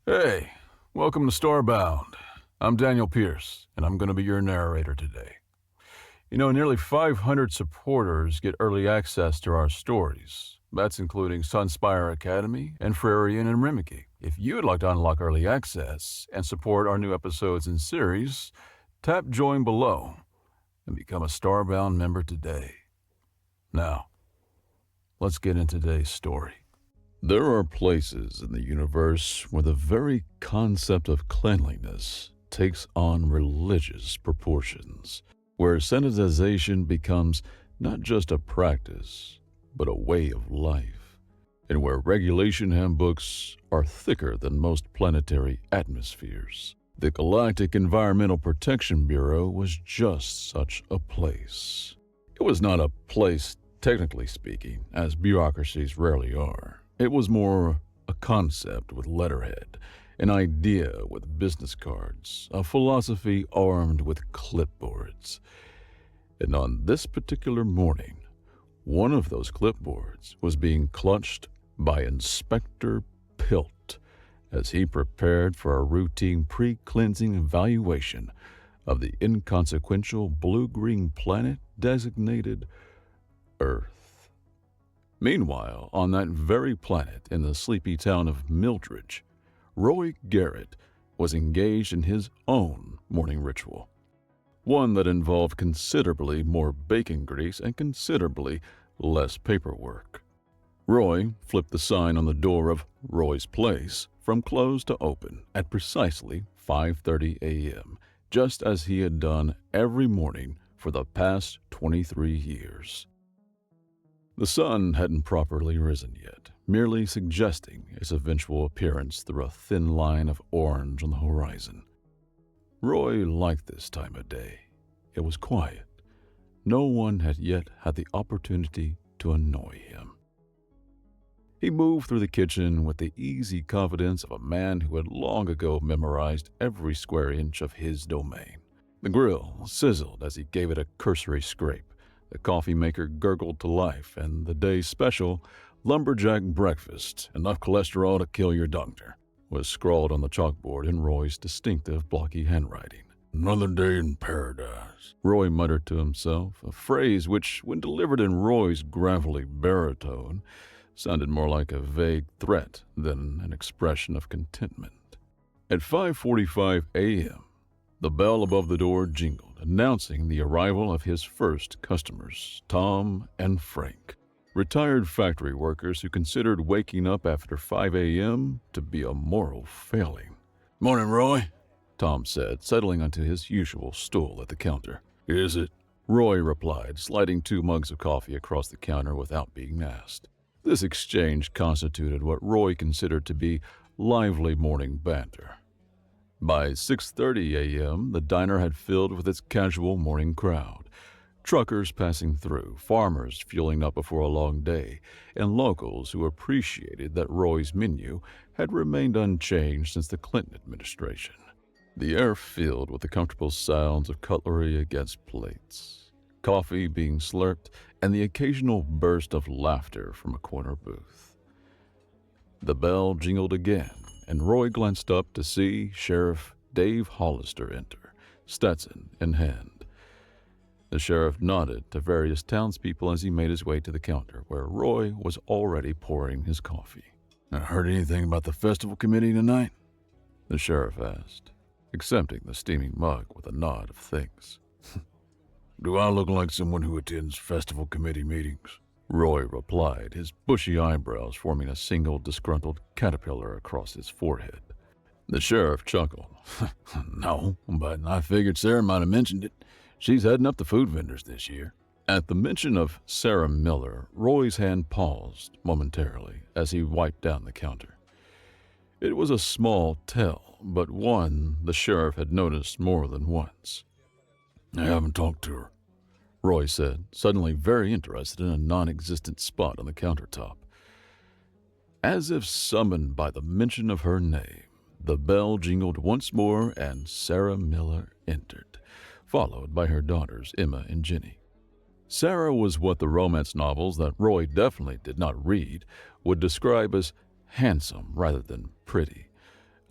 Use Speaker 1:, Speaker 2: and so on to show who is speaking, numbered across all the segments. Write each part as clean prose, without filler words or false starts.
Speaker 1: Hey, welcome to Starbound. I'm Daniel Pierce, and I'm going to be your narrator today. Nearly 500 supporters get early access to our stories. That's including Sunspire Academy and Frarian and Rimiki. If you'd like to unlock early access and support our new episodes and series, tap join below and become a Starbound member today. Now, let's get into today's story. There are places in the universe where the very concept of cleanliness takes on religious proportions, where sanitization becomes not just a practice, but a way of life, and where regulation handbooks are thicker than most planetary atmospheres. The Galactic Environmental Protection Bureau was just such a place. It was not a place, technically speaking, as bureaucracies rarely are. It was more a concept with letterhead, an idea with business cards, a philosophy armed with clipboards. And on this particular morning, one of those clipboards was being clutched by Inspector Pilt as he prepared for a routine pre-cleansing evaluation of the inconsequential blue-green planet designated Earth. Meanwhile, on that very planet in the sleepy town of Mildridge, Roy Garrett was engaged in his own morning ritual, one that involved considerably more bacon grease and considerably less paperwork. Roy flipped the sign on the door of Roy's Place from closed to open at precisely 5:30 a.m., just as he had done every morning for the past 23 years. The sun hadn't properly risen yet, merely suggesting its eventual appearance through a thin line of orange on the horizon. Roy liked this time of day. It was quiet. No one had yet had the opportunity to annoy him. He moved through the kitchen with the easy confidence of a man who had long ago memorized every square inch of his domain. The grill sizzled as he gave it a cursory scrape. The coffee maker gurgled to life, and the day's special, lumberjack breakfast, enough cholesterol to kill your doctor, was scrawled on the chalkboard in Roy's distinctive blocky handwriting. Another day in paradise, Roy muttered to himself, a phrase which, when delivered in Roy's gravelly baritone, sounded more like a vague threat than an expression of contentment. At 5:45 a.m., the bell above the door jingled, announcing the arrival of his first customers, Tom and Frank, retired factory workers who considered waking up after 5 a.m. to be a moral failing. "Morning, Roy," Tom said, settling onto his usual stool at the counter. "Is it?" Roy replied, sliding 2 mugs of coffee across the counter without being asked. This exchange constituted what Roy considered to be lively morning banter. By 6:30 a.m., the diner had filled with its casual morning crowd. Truckers passing through, farmers fueling up before a long day, and locals who appreciated that Roy's menu had remained unchanged since the Clinton administration. The air filled with the comfortable sounds of cutlery against plates, coffee being slurped, and the occasional burst of laughter from a corner booth. The bell jingled again, and Roy glanced up to see Sheriff Dave Hollister enter, Stetson in hand. The sheriff nodded to various townspeople as he made his way to the counter, where Roy was already pouring his coffee. "Heard anything about the festival committee tonight?" the sheriff asked, accepting the steaming mug with a nod of thanks. "Do I look like someone who attends festival committee meetings?" Roy replied, his bushy eyebrows forming a single disgruntled caterpillar across his forehead. The sheriff chuckled. "No, but I figured Sarah might have mentioned it. She's heading up the food vendors this year." At the mention of Sarah Miller, Roy's hand paused momentarily as he wiped down the counter. It was a small tell, but one the sheriff had noticed more than once. "I haven't talked to her," Roy said, suddenly very interested in a non-existent spot on the countertop. As if summoned by the mention of her name, the bell jingled once more and Sarah Miller entered, followed by her daughters Emma and Jenny. Sarah was what the romance novels that Roy definitely did not read would describe as handsome rather than pretty,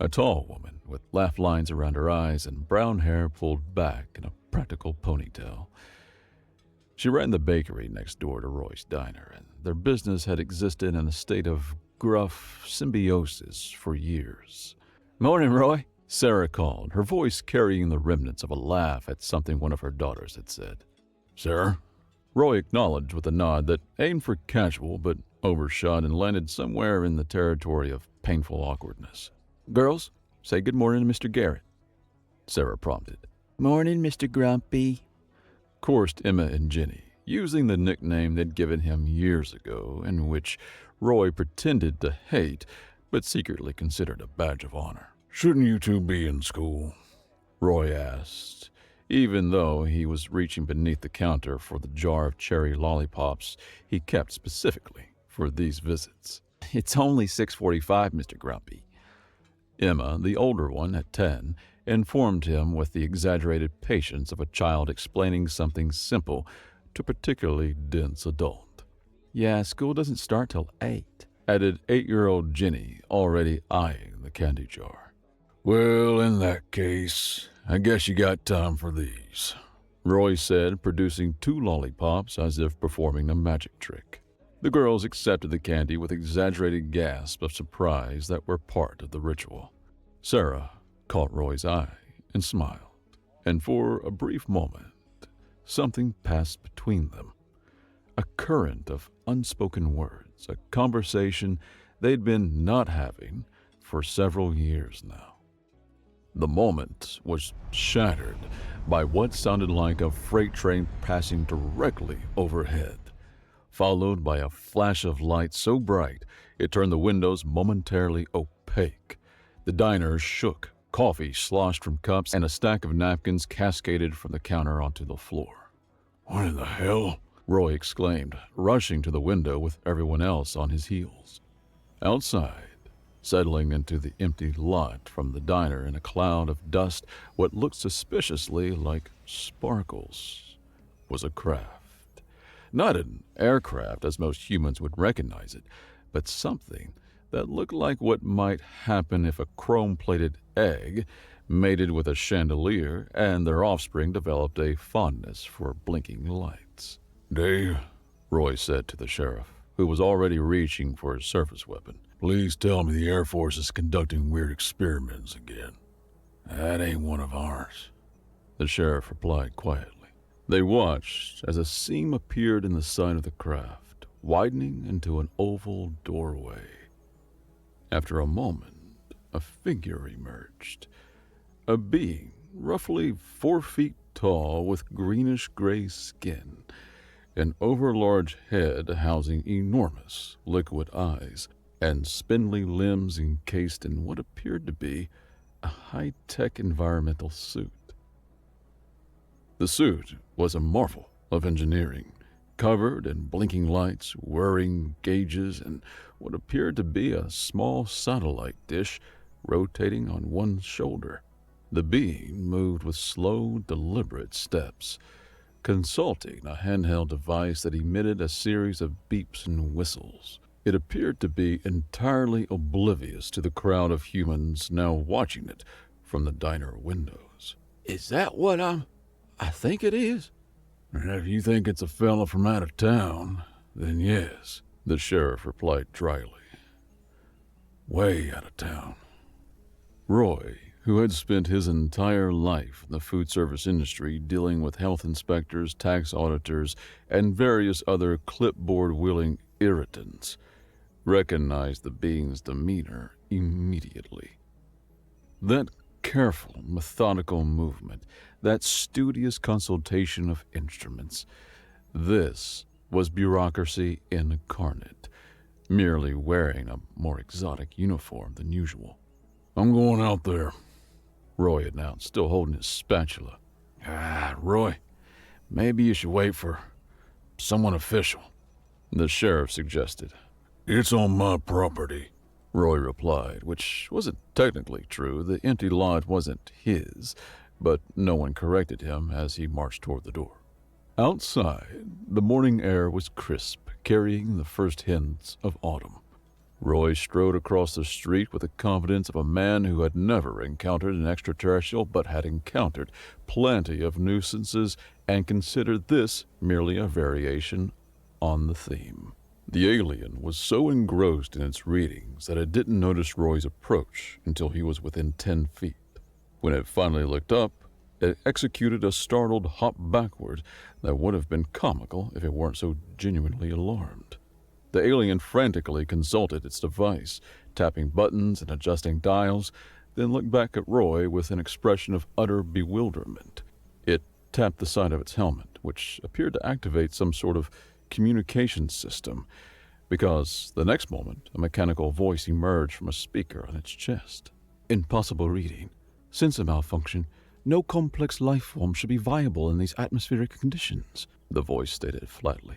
Speaker 1: a tall woman with laugh lines around her eyes and brown hair pulled back in a practical ponytail. She ran the bakery next door to Roy's diner, and their business had existed in a state of gruff symbiosis for years. "Morning, Roy," Sarah called, her voice carrying the remnants of a laugh at something one of her daughters had said. "Sarah?" Roy acknowledged with a nod that aimed for casual but overshot and landed somewhere in the territory of painful awkwardness. "Girls, say good morning to Mr. Garrett," Sarah prompted. "Morning, Mr. Grumpy," chorused Emma and Jenny, using the nickname they'd given him years ago and which Roy pretended to hate but secretly considered a badge of honor. "Shouldn't you two be in school?" Roy asked, even though he was reaching beneath the counter for the jar of cherry lollipops he kept specifically for these visits. "It's only 6:45, Mr. Grumpy." Emma, the older one at 10, informed him with the exaggerated patience of a child explaining something simple to a particularly dense adult. "Yeah, school doesn't start till 8, added 8-year-old Jenny, already eyeing the candy jar. "Well, in that case, I guess you got time for these," Roy said, producing 2 lollipops as if performing a magic trick. The girls accepted the candy with exaggerated gasps of surprise that were part of the ritual. Sarah caught Roy's eye and smiled, and for a brief moment, something passed between them. A current of unspoken words, a conversation they'd been not having for several years now. The moment was shattered by what sounded like a freight train passing directly overhead, followed by a flash of light so bright it turned the windows momentarily opaque. The diner shook, coffee sloshed from cups, and a stack of napkins cascaded from the counter onto the floor. "What in the hell?" Roy exclaimed, rushing to the window with everyone else on his heels. Outside, settling into the empty lot from the diner in a cloud of dust, what looked suspiciously like sparkles, was a craft. Not an aircraft as most humans would recognize it, but something that looked like what might happen if a chrome-plated egg mated with a chandelier and their offspring developed a fondness for blinking lights. "Dave," Roy said to the sheriff, who was already reaching for his surface weapon, "please tell me the Air Force is conducting weird experiments again." "That ain't one of ours," the sheriff replied quietly. They watched as a seam appeared in the side of the craft, widening into an oval doorway. After a moment, a figure emerged, a being roughly 4 feet tall with greenish-gray skin, an overlarge head housing enormous liquid eyes, and spindly limbs encased in what appeared to be a high-tech environmental suit. The suit was a marvel of engineering, covered in blinking lights, whirring gauges, and what appeared to be a small satellite dish rotating on one shoulder. The being moved with slow, deliberate steps, consulting a handheld device that emitted a series of beeps and whistles. It appeared to be entirely oblivious to the crowd of humans now watching it from the diner windows. "Is that what I think it is?" "If you think it's a fella from out of town, then yes," the sheriff replied dryly. "Way out of town." Roy, who had spent his entire life in the food service industry dealing with health inspectors, tax auditors, and various other clipboard-wielding irritants, recognized the being's demeanor immediately. That careful, methodical movement, that studious consultation of instruments, this was bureaucracy incarnate, merely wearing a more exotic uniform than usual. "I'm going out there," Roy announced, still holding his spatula. Roy, maybe you should wait for someone official," the sheriff suggested. "It's on my property," Roy replied, which wasn't technically true. The empty lot wasn't his, but no one corrected him as he marched toward the door. Outside, the morning air was crisp, carrying the first hints of autumn. Roy strode across the street with the confidence of a man who had never encountered an extraterrestrial but had encountered plenty of nuisances and considered this merely a variation on the theme. The alien was so engrossed in its readings that it didn't notice Roy's approach until he was within 10 feet. When it finally looked up, it executed a startled hop backward that would have been comical if it weren't so genuinely alarmed. The alien frantically consulted its device, tapping buttons and adjusting dials, then looked back at Roy with an expression of utter bewilderment. It tapped the side of its helmet, which appeared to activate some sort of communication system, because the next moment a mechanical voice emerged from a speaker on its chest. "Impossible reading. Sensor malfunction. No complex life form should be viable in these atmospheric conditions," the voice stated flatly.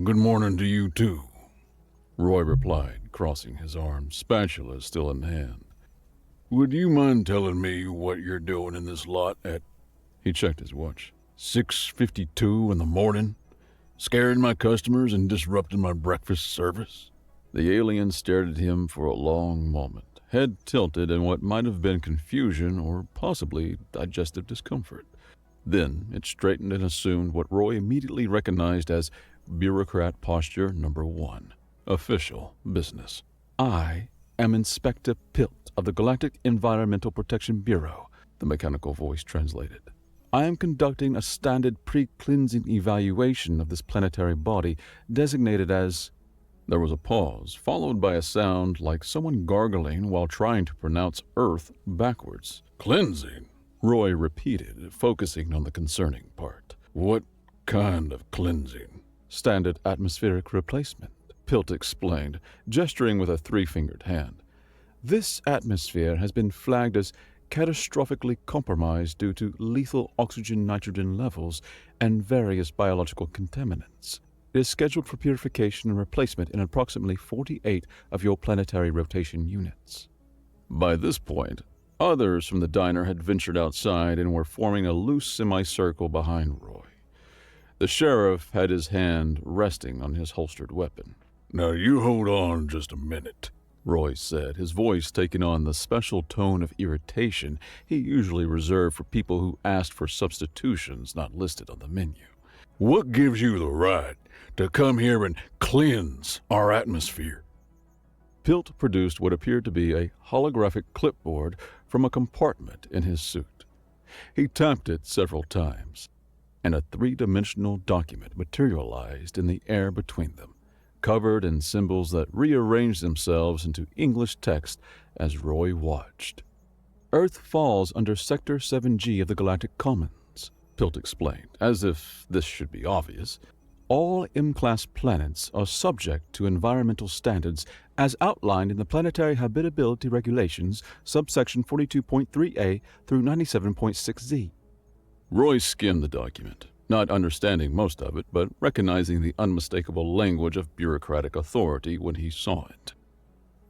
Speaker 2: "Good morning to you, too,"
Speaker 1: Roy replied, crossing his arms, spatula still in hand.
Speaker 2: "Would you mind telling me what you're doing in this lot at,"
Speaker 1: he checked his watch,
Speaker 2: "6:52 in the morning? Scaring my customers and disrupting my breakfast service?"
Speaker 1: The alien stared at him for a long moment, head tilted in what might have been confusion or possibly digestive discomfort. Then it straightened and assumed what Roy immediately recognized as bureaucrat posture number 1, official business. "I am Inspector Pilt of the Galactic Environmental Protection Bureau," the mechanical voice translated. "I am conducting a standard pre-cleansing evaluation of this planetary body designated as—" There was a pause, followed by a sound like someone gargling while trying to pronounce Earth backwards.
Speaker 2: "Cleansing?"
Speaker 1: Roy repeated, focusing on the concerning part.
Speaker 2: "What kind of cleansing?"
Speaker 1: "Standard atmospheric replacement," Pilt explained, gesturing with a 3-fingered hand. "This atmosphere has been flagged as catastrophically compromised due to lethal oxygen-nitrogen levels and various biological contaminants. It is scheduled for purification and replacement in approximately 48 of your planetary rotation units." By this point, others from the diner had ventured outside and were forming a loose semicircle behind Roy. The sheriff had his hand resting on his holstered weapon.
Speaker 2: "Now you hold on just a minute,"
Speaker 1: Roy said, his voice taking on the special tone of irritation he usually reserved for people who asked for substitutions not listed on the menu.
Speaker 2: "What gives you the right to come here and cleanse our atmosphere?"
Speaker 1: Pilt produced what appeared to be a holographic clipboard from a compartment in his suit. He tapped it several times, and a 3-dimensional document materialized in the air between them, covered in symbols that rearranged themselves into English text as Roy watched. "Earth falls under Sector 7G of the Galactic Commons," Pilt explained, as if this should be obvious. "All M-class planets are subject to environmental standards as outlined in the Planetary Habitability Regulations, subsection 42.3a through 97.6z. Roy skimmed the document, not understanding most of it, but recognizing the unmistakable language of bureaucratic authority when he saw it.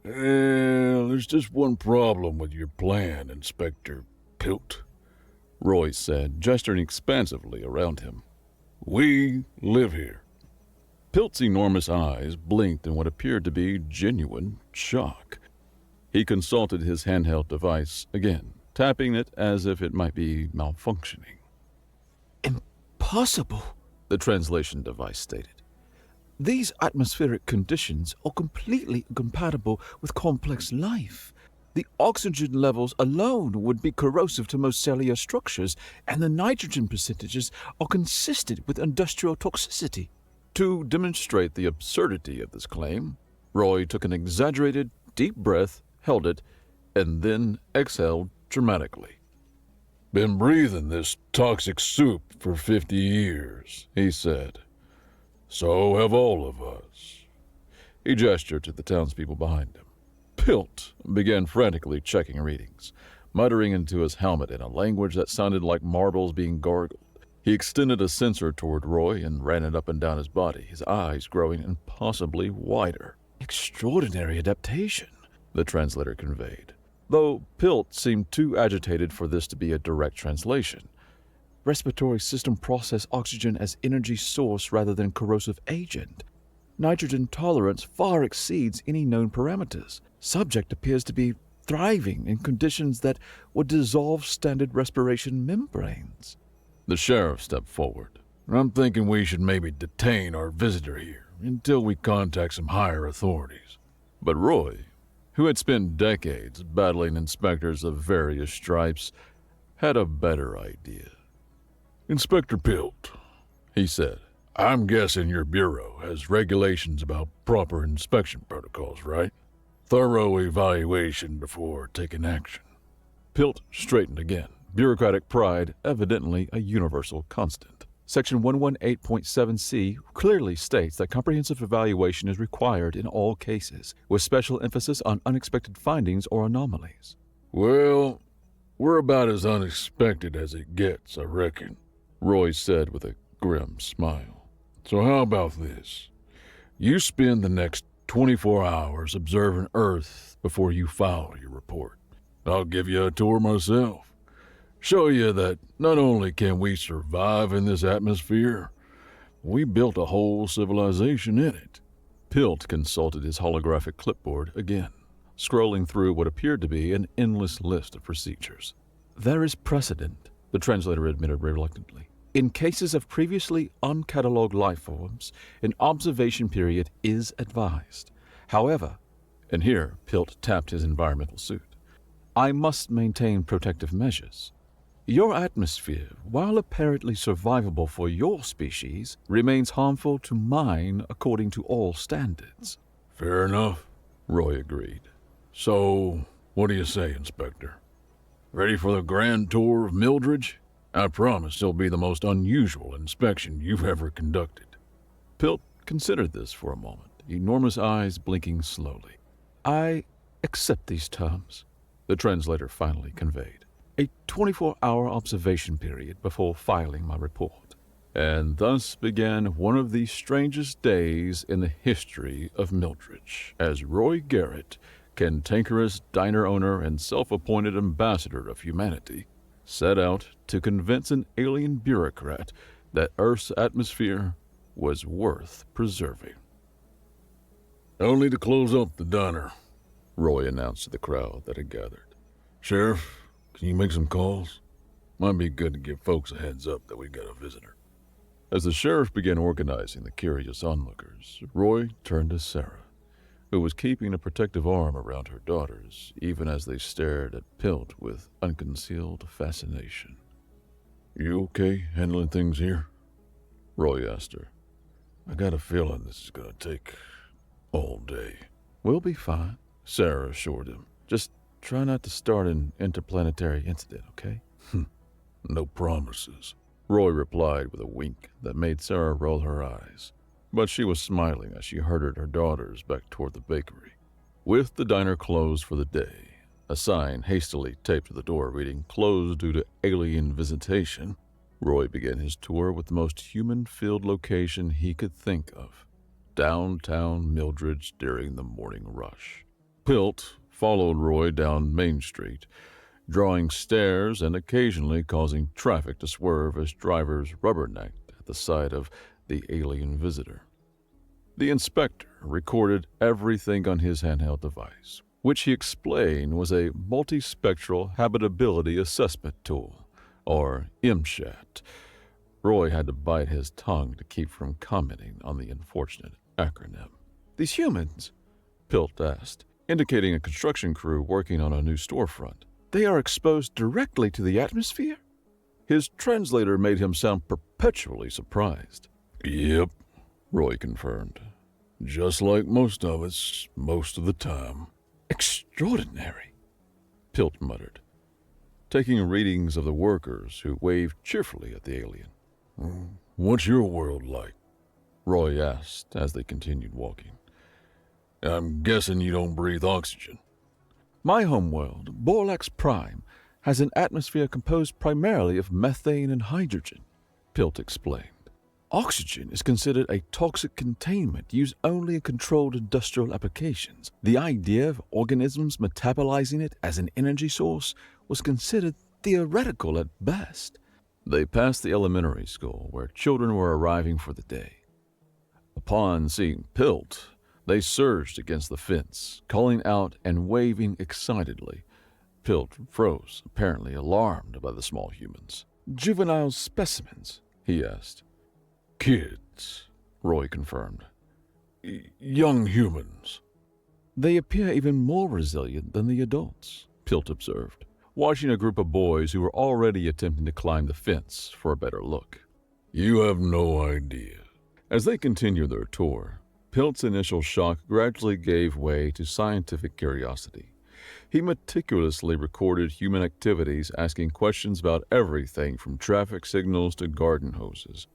Speaker 2: There's just one problem with your plan, Inspector Pilt,"
Speaker 1: Roy said, gesturing expansively around him.
Speaker 2: "We live here."
Speaker 1: Pilt's enormous eyes blinked in what appeared to be genuine shock. He consulted his handheld device again, tapping it as if it might be malfunctioning. "Impossible," the translation device stated. "These atmospheric conditions are completely incompatible with complex life. The oxygen levels alone would be corrosive to most cellular structures, and the nitrogen percentages are consistent with industrial toxicity." To demonstrate the absurdity of this claim, Roy took an exaggerated, deep breath, held it, and then exhaled dramatically.
Speaker 2: "Been breathing this toxic soup for 50 years, he said. "So have all of us."
Speaker 1: He gestured to the townspeople behind him. Pilt began frantically checking readings, muttering into his helmet in a language that sounded like marbles being gargled. He extended a sensor toward Roy and ran it up and down his body, his eyes growing impossibly wider. "Extraordinary adaptation," the translator conveyed, though Pilt seemed too agitated for this to be a direct translation. "Respiratory system process oxygen as energy source rather than corrosive agent.
Speaker 3: Nitrogen tolerance far exceeds any known parameters. Subject appears to be thriving in conditions that would dissolve standard respiration membranes.
Speaker 1: The sheriff stepped forward.
Speaker 2: I'm thinking we should maybe detain our visitor here until we contact some higher authorities.
Speaker 1: But Roy, who had spent decades battling inspectors of various stripes, had a better idea.
Speaker 2: Inspector Pilt,
Speaker 1: He said,
Speaker 2: I'm guessing your bureau has regulations about proper inspection protocols, right? Thorough evaluation before taking action.
Speaker 1: Pilt straightened again, bureaucratic pride evidently a universal constant.
Speaker 3: Section 118.7c clearly states that comprehensive evaluation is required in all cases, with special emphasis on unexpected findings or anomalies.
Speaker 2: Well, we're about as unexpected as it gets, I reckon,
Speaker 1: Roy said with a grim smile.
Speaker 2: So how about this? You spend the next 24 hours observing Earth before you file your report. I'll give you a tour myself. Show you that not only can we survive in this atmosphere, we built a whole civilization in it.
Speaker 1: Pilt consulted his holographic clipboard again, scrolling through what appeared to be an endless list of procedures.
Speaker 3: There is precedent, the translator admitted reluctantly. In cases of previously uncatalogued life forms, an observation period is advised. However,
Speaker 1: And here, Pilt tapped his environmental suit.
Speaker 3: I must maintain protective measures. Your atmosphere, while apparently survivable for your species, remains harmful to mine according to all standards.
Speaker 2: Fair enough,
Speaker 1: Roy agreed.
Speaker 2: So, what do you say, Inspector? Ready for the grand tour of Mildredge? I promise it'll be the most unusual inspection you've ever conducted.
Speaker 1: Pilt considered this for a moment, enormous eyes blinking slowly.
Speaker 3: I accept these terms,
Speaker 1: The translator finally conveyed.
Speaker 3: a 24-hour observation period before filing my report.
Speaker 1: And thus began one of the strangest days in the history of Mildredge, as Roy Garrett, cantankerous diner owner and self-appointed ambassador of humanity, set out to convince an alien bureaucrat that Earth's atmosphere was worth preserving.
Speaker 2: Only to close up the diner,
Speaker 1: Roy announced to the crowd that had gathered.
Speaker 2: Sheriff, can you make some calls? Might be good to give folks a heads up that we got a visitor.
Speaker 1: As the sheriff began organizing the curious onlookers, Roy turned to Sarah, who was keeping a protective arm around her daughters, even as they stared at Pilt with unconcealed fascination.
Speaker 2: You okay handling things here?
Speaker 1: Roy asked her.
Speaker 2: I got a feeling this is gonna take all day.
Speaker 3: We'll be fine,
Speaker 1: Sarah assured him.
Speaker 3: just try not to start an interplanetary incident, okay?
Speaker 2: No promises.
Speaker 1: Roy replied with a wink that made Sarah roll her eyes, but she was smiling as she herded her daughters back toward the bakery. With the diner closed for the day, a sign hastily taped to the door reading "Closed due to alien visitation," Roy began his tour with the most human-filled location he could think of, downtown Mildredge during the morning rush. Pilt followed Roy down Main Street, drawing stares and occasionally causing traffic to swerve as drivers rubbernecked at the sight of the alien visitor. The inspector recorded everything on his handheld device, which he explained was a multispectral habitability assessment tool, or MSHAT. Roy had to bite his tongue to keep from commenting on the unfortunate acronym.
Speaker 3: These humans,
Speaker 1: Pilt asked, indicating a construction crew working on a new storefront.
Speaker 3: they are exposed directly to the atmosphere?
Speaker 1: His translator made him sound perpetually surprised.
Speaker 2: Yep,
Speaker 1: Roy confirmed.
Speaker 2: just like most of us, most of the time.
Speaker 3: Extraordinary.
Speaker 1: Pilt muttered, taking readings of the workers who waved cheerfully at the alien.
Speaker 2: What's your world like?
Speaker 1: Roy asked as they continued walking.
Speaker 2: I'm guessing you don't breathe oxygen.
Speaker 3: My homeworld, Borlax Prime, has an atmosphere composed primarily of methane and hydrogen,
Speaker 1: Pilt explained.
Speaker 3: Oxygen is considered a toxic containment used only in controlled industrial applications. The idea of organisms metabolizing it as an energy source was considered theoretical at best.
Speaker 1: They passed the elementary school where children were arriving for the day.
Speaker 3: Upon seeing Pilt, they surged against the fence, calling out and waving excitedly. Pilt froze, apparently alarmed by the small humans. "Juvenile specimens?" he asked.
Speaker 2: Kids,
Speaker 3: Roy confirmed.
Speaker 2: Young humans.
Speaker 3: "They appear even more resilient than the adults," Pilt observed, watching a group of boys who were already attempting to climb the fence for a better look.
Speaker 2: You have no idea.
Speaker 3: As they continued their tour, Pilt's initial shock gradually gave way to scientific curiosity. He meticulously recorded human activities, asking questions about everything from traffic signals to garden hoses.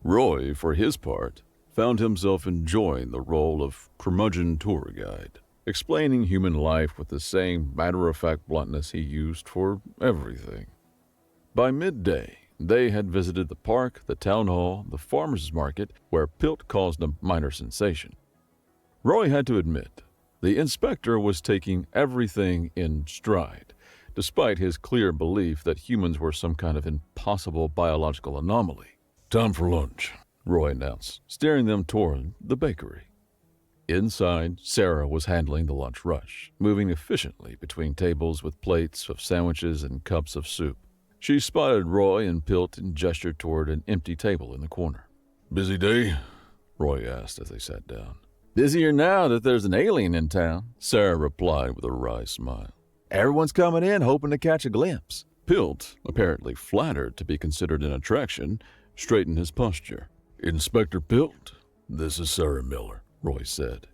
Speaker 3: Roy, for his part, found himself enjoying the role of curmudgeon tour guide, explaining human life with the same matter-of-fact bluntness he used for everything. By midday, they had visited the park, the town hall, the farmer's market, where Pilt caused a minor sensation. Roy had to admit, the inspector was taking everything in stride, despite his clear belief that humans were some kind of impossible biological anomaly.
Speaker 2: Time for lunch,
Speaker 3: Roy announced, steering them toward the bakery. Inside, Sarah was handling the lunch rush, moving efficiently between tables with plates of sandwiches and cups of soup. She spotted Roy and Pilt and gestured toward an empty table in the corner.
Speaker 2: Busy day?
Speaker 3: Roy asked as they sat down. "Busier now that there's an alien in town," Sarah replied with a wry smile. "Everyone's coming in hoping to catch a glimpse." Pilt, apparently flattered to be considered an attraction, straightened his posture.
Speaker 2: Inspector Pilt, this is Sarah Miller,
Speaker 3: Roy said.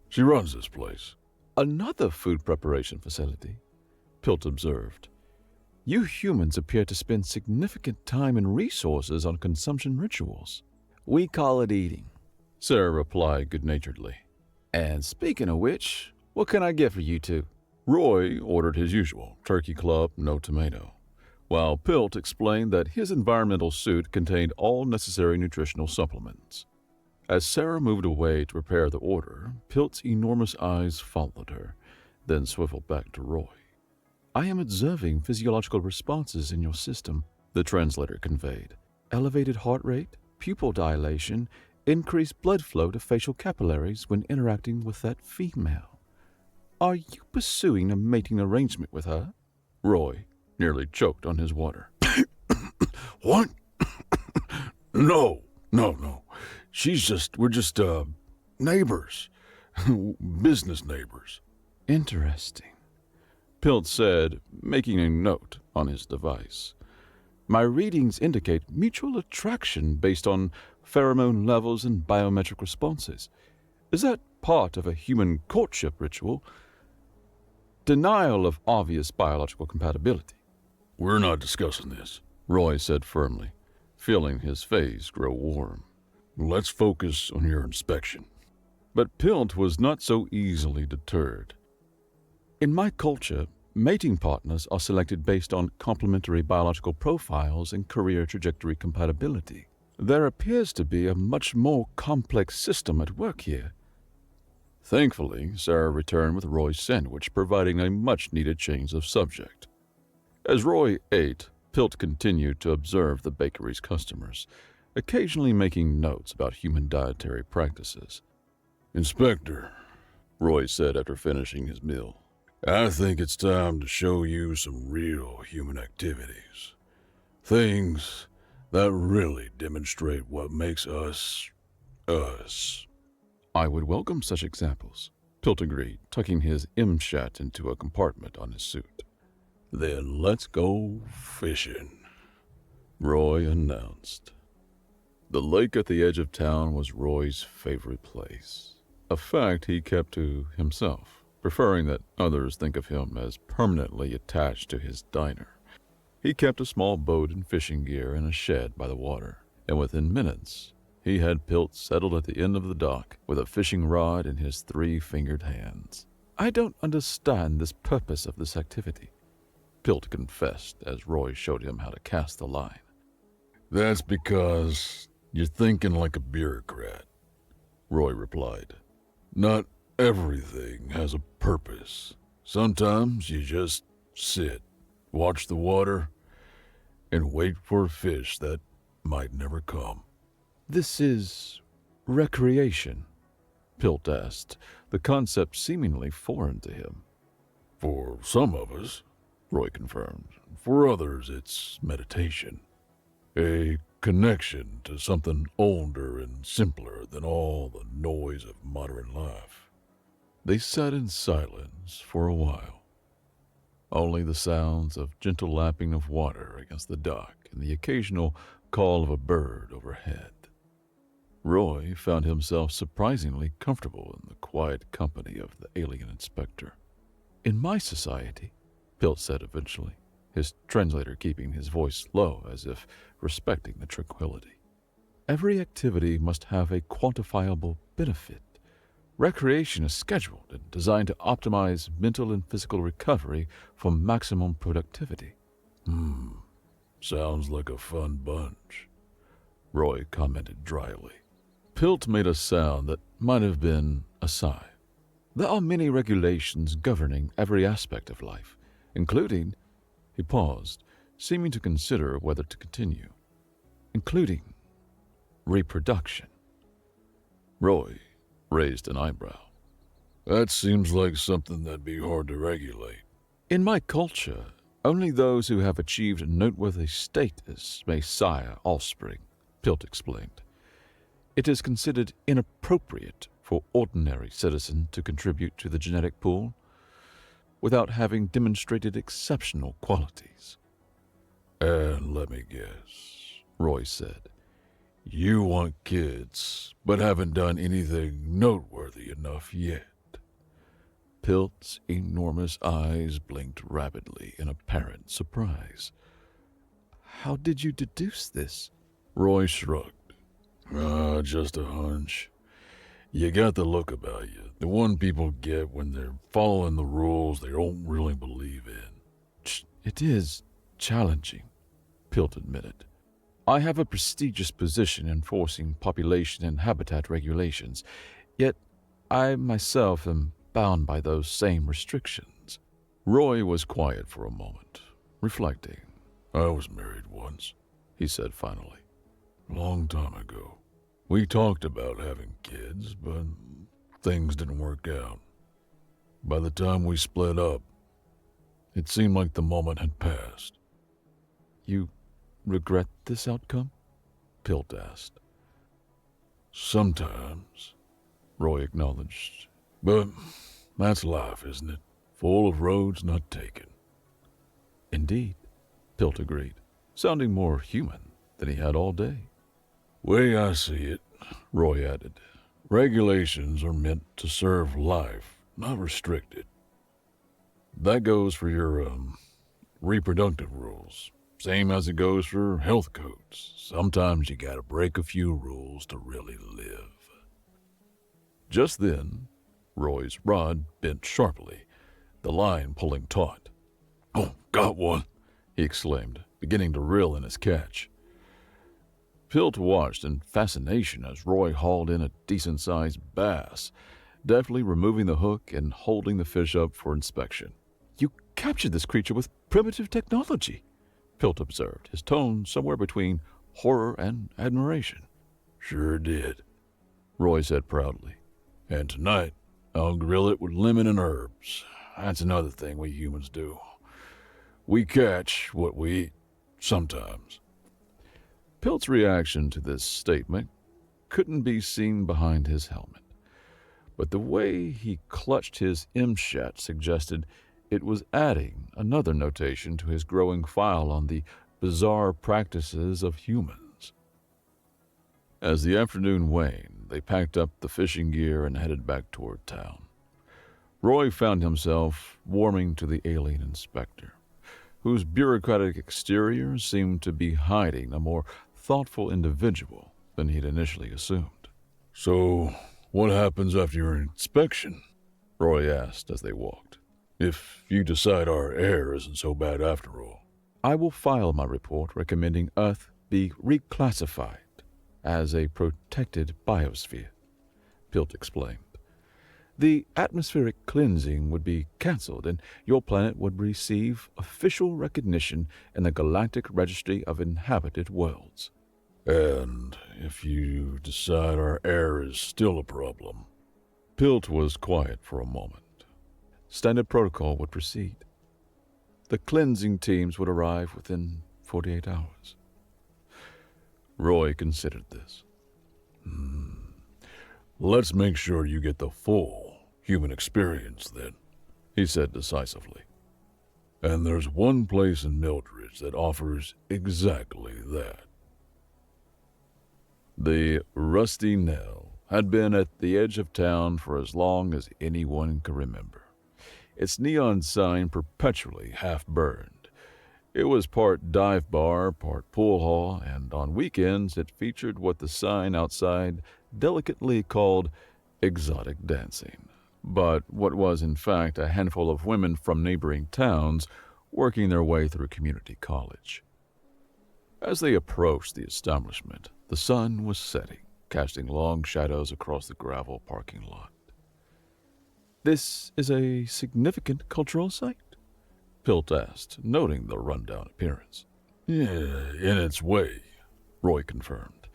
Speaker 2: She runs this place.
Speaker 3: "Another food preparation facility," Pilt observed. "You humans appear to spend significant time and resources on consumption rituals." "We call it eating," Sarah replied good-naturedly. "And speaking of which, what can I get for you two?" Roy ordered his usual, turkey club, no tomato, while Pilt explained that his environmental suit contained all necessary nutritional supplements. As Sarah moved away to prepare the order, Pilt's enormous eyes followed her, then swiveled back to Roy. "I am observing physiological responses in your system," the translator conveyed. "Elevated heart rate, pupil dilation, increased blood flow to facial capillaries when interacting with that female. Are you pursuing a mating arrangement with her?" Roy nearly choked on his water.
Speaker 2: What? No. We're just neighbors. Business neighbors.
Speaker 3: "Interesting," Pilt said, making a note on his device. "My readings indicate mutual attraction based on pheromone levels and biometric responses. Is that part of a human courtship ritual? Denial of obvious biological compatibility."
Speaker 2: We're not discussing this,
Speaker 3: Roy said firmly, feeling his face grow warm.
Speaker 2: Let's focus on your inspection.
Speaker 3: But Pilt was not so easily deterred. "In my culture, mating partners are selected based on complementary biological profiles and career trajectory compatibility. There appears to be a much more complex system at work here." Thankfully, Sarah returned with Roy's sandwich, providing a much-needed change of subject. As Roy ate, Pilt continued to observe the bakery's customers, occasionally making notes about human dietary practices.
Speaker 2: Inspector,
Speaker 3: Roy said after finishing his meal,
Speaker 2: I think it's time to show you some real human activities. Things that really demonstrate what makes us, us.
Speaker 3: "I would welcome such examples," Pilt agreed, tucking his MSHAT into a compartment on his suit.
Speaker 2: Then let's go fishing,
Speaker 3: Roy announced. The lake at the edge of town was Roy's favorite place, a fact he kept to himself, preferring that others think of him as permanently attached to his diner. He kept a small boat and fishing gear in a shed by the water, and within minutes he had Pilt settled at the end of the dock with a fishing rod in his 3-fingered hands. "I don't understand the purpose of this activity," Pilt confessed as Roy showed him how to cast the line.
Speaker 2: That's because you're thinking like a bureaucrat,
Speaker 3: Roy replied.
Speaker 2: Not everything has a purpose. Sometimes you just sit, watch the water, and wait for a fish that might never come.
Speaker 3: "This is Recreation? Pilt asked, the concept seemingly foreign to him.
Speaker 2: For some of us, Roy confirmed. For others, it's meditation. A connection to something older and simpler than all the noise of modern life.
Speaker 3: They sat in silence for a while. Only the sounds of gentle lapping of water against the dock and the occasional call of a bird overhead. Roy found himself surprisingly comfortable in the quiet company of the alien inspector. "In my society," Pilt said eventually, his translator keeping his voice low as if respecting the tranquility, "every activity must have a quantifiable benefit. Recreation is scheduled and designed to optimize mental and physical recovery for maximum productivity."
Speaker 2: Sounds like a fun bunch,
Speaker 3: Roy commented dryly. Pilt made a sound that might have been a sigh. "There are many regulations governing every aspect of life, including," he paused, seeming to consider whether to continue, "including reproduction." Roy raised an eyebrow.
Speaker 2: That seems like something that'd be hard to regulate.
Speaker 3: "In my culture, only those who have achieved noteworthy status may sire offspring," Pilt explained. "It is considered inappropriate for ordinary citizens to contribute to the genetic pool without having demonstrated exceptional qualities."
Speaker 2: And let me guess, Roy said. You want kids, but haven't done anything noteworthy enough yet.
Speaker 3: Pilt's enormous eyes blinked rapidly in apparent surprise. "How did you deduce this?"
Speaker 2: Roy shrugged. Just a hunch. You got the look about you, the one people get when they're following the rules they don't really believe in.
Speaker 3: "It is challenging," Pilt admitted. "I have a prestigious position enforcing population and habitat regulations, yet I myself am bound by those same restrictions." Roy was quiet for a moment, reflecting.
Speaker 2: I was married once,
Speaker 3: he said finally.
Speaker 2: Long time ago. We talked about having kids, but things didn't work out. By the time we split up, it seemed like the moment had passed.
Speaker 3: "You regret this outcome?" Pilt asked.
Speaker 2: Sometimes, Roy acknowledged. But that's life, isn't it? Full of roads not taken.
Speaker 3: "Indeed," Pilt agreed, sounding more human than he had all day.
Speaker 2: Way I see it, Roy added, regulations are meant to serve life, not restrict it. That goes for your, reproductive rules. Same as it goes for health codes. Sometimes you gotta break a few rules to really live.
Speaker 3: Just then, Roy's rod bent sharply, the line pulling taut.
Speaker 2: "Oh, got one,"
Speaker 3: he exclaimed, beginning to reel in his catch. Pilt watched in fascination as Roy hauled in a decent-sized bass, deftly removing the hook and holding the fish up for inspection. "You captured this creature with primitive technology," Pilt observed, his tone somewhere between horror and admiration.
Speaker 2: Sure did,
Speaker 3: Roy said proudly.
Speaker 2: And tonight, I'll grill it with lemon and herbs. That's another thing we humans do. We catch what we eat, sometimes.
Speaker 3: Pilt's reaction to this statement couldn't be seen behind his helmet, but the way he clutched his MSHAT suggested it was adding another notation to his growing file on the bizarre practices of humans. As the afternoon waned, they packed up the fishing gear and headed back toward town. Roy found himself warming to the alien inspector, whose bureaucratic exterior seemed to be hiding a more thoughtful individual than he'd initially assumed.
Speaker 2: So, what happens after your inspection?
Speaker 3: Roy asked as they walked.
Speaker 2: If you decide our air isn't so bad after all.
Speaker 3: "I will file my report recommending Earth be reclassified as a protected biosphere," Pilt explained. "The atmospheric cleansing would be canceled, and your planet would receive official recognition in the Galactic Registry of Inhabited Worlds."
Speaker 2: And if you decide our air is still a problem,
Speaker 3: Pilt was quiet for a moment. Standard protocol would proceed. The cleansing teams would arrive within 48 hours. Roy considered this.
Speaker 2: let's make sure you get the full human experience then, he said decisively. And there's one place in Mildredge that offers exactly that.
Speaker 3: The Rusty Nail had been at the edge of town for as long as anyone could remember. Its neon sign perpetually half-burned. It was part dive bar, part pool hall, and on weekends it featured what the sign outside delicately called exotic dancing, but what was in fact a handful of women from neighboring towns working their way through community college. As they approached the establishment, the sun was setting, casting long shadows across the gravel parking lot. "This is a significant cultural site?" Pilt asked, noting the rundown appearance.
Speaker 2: Yeah, in its way, Roy confirmed.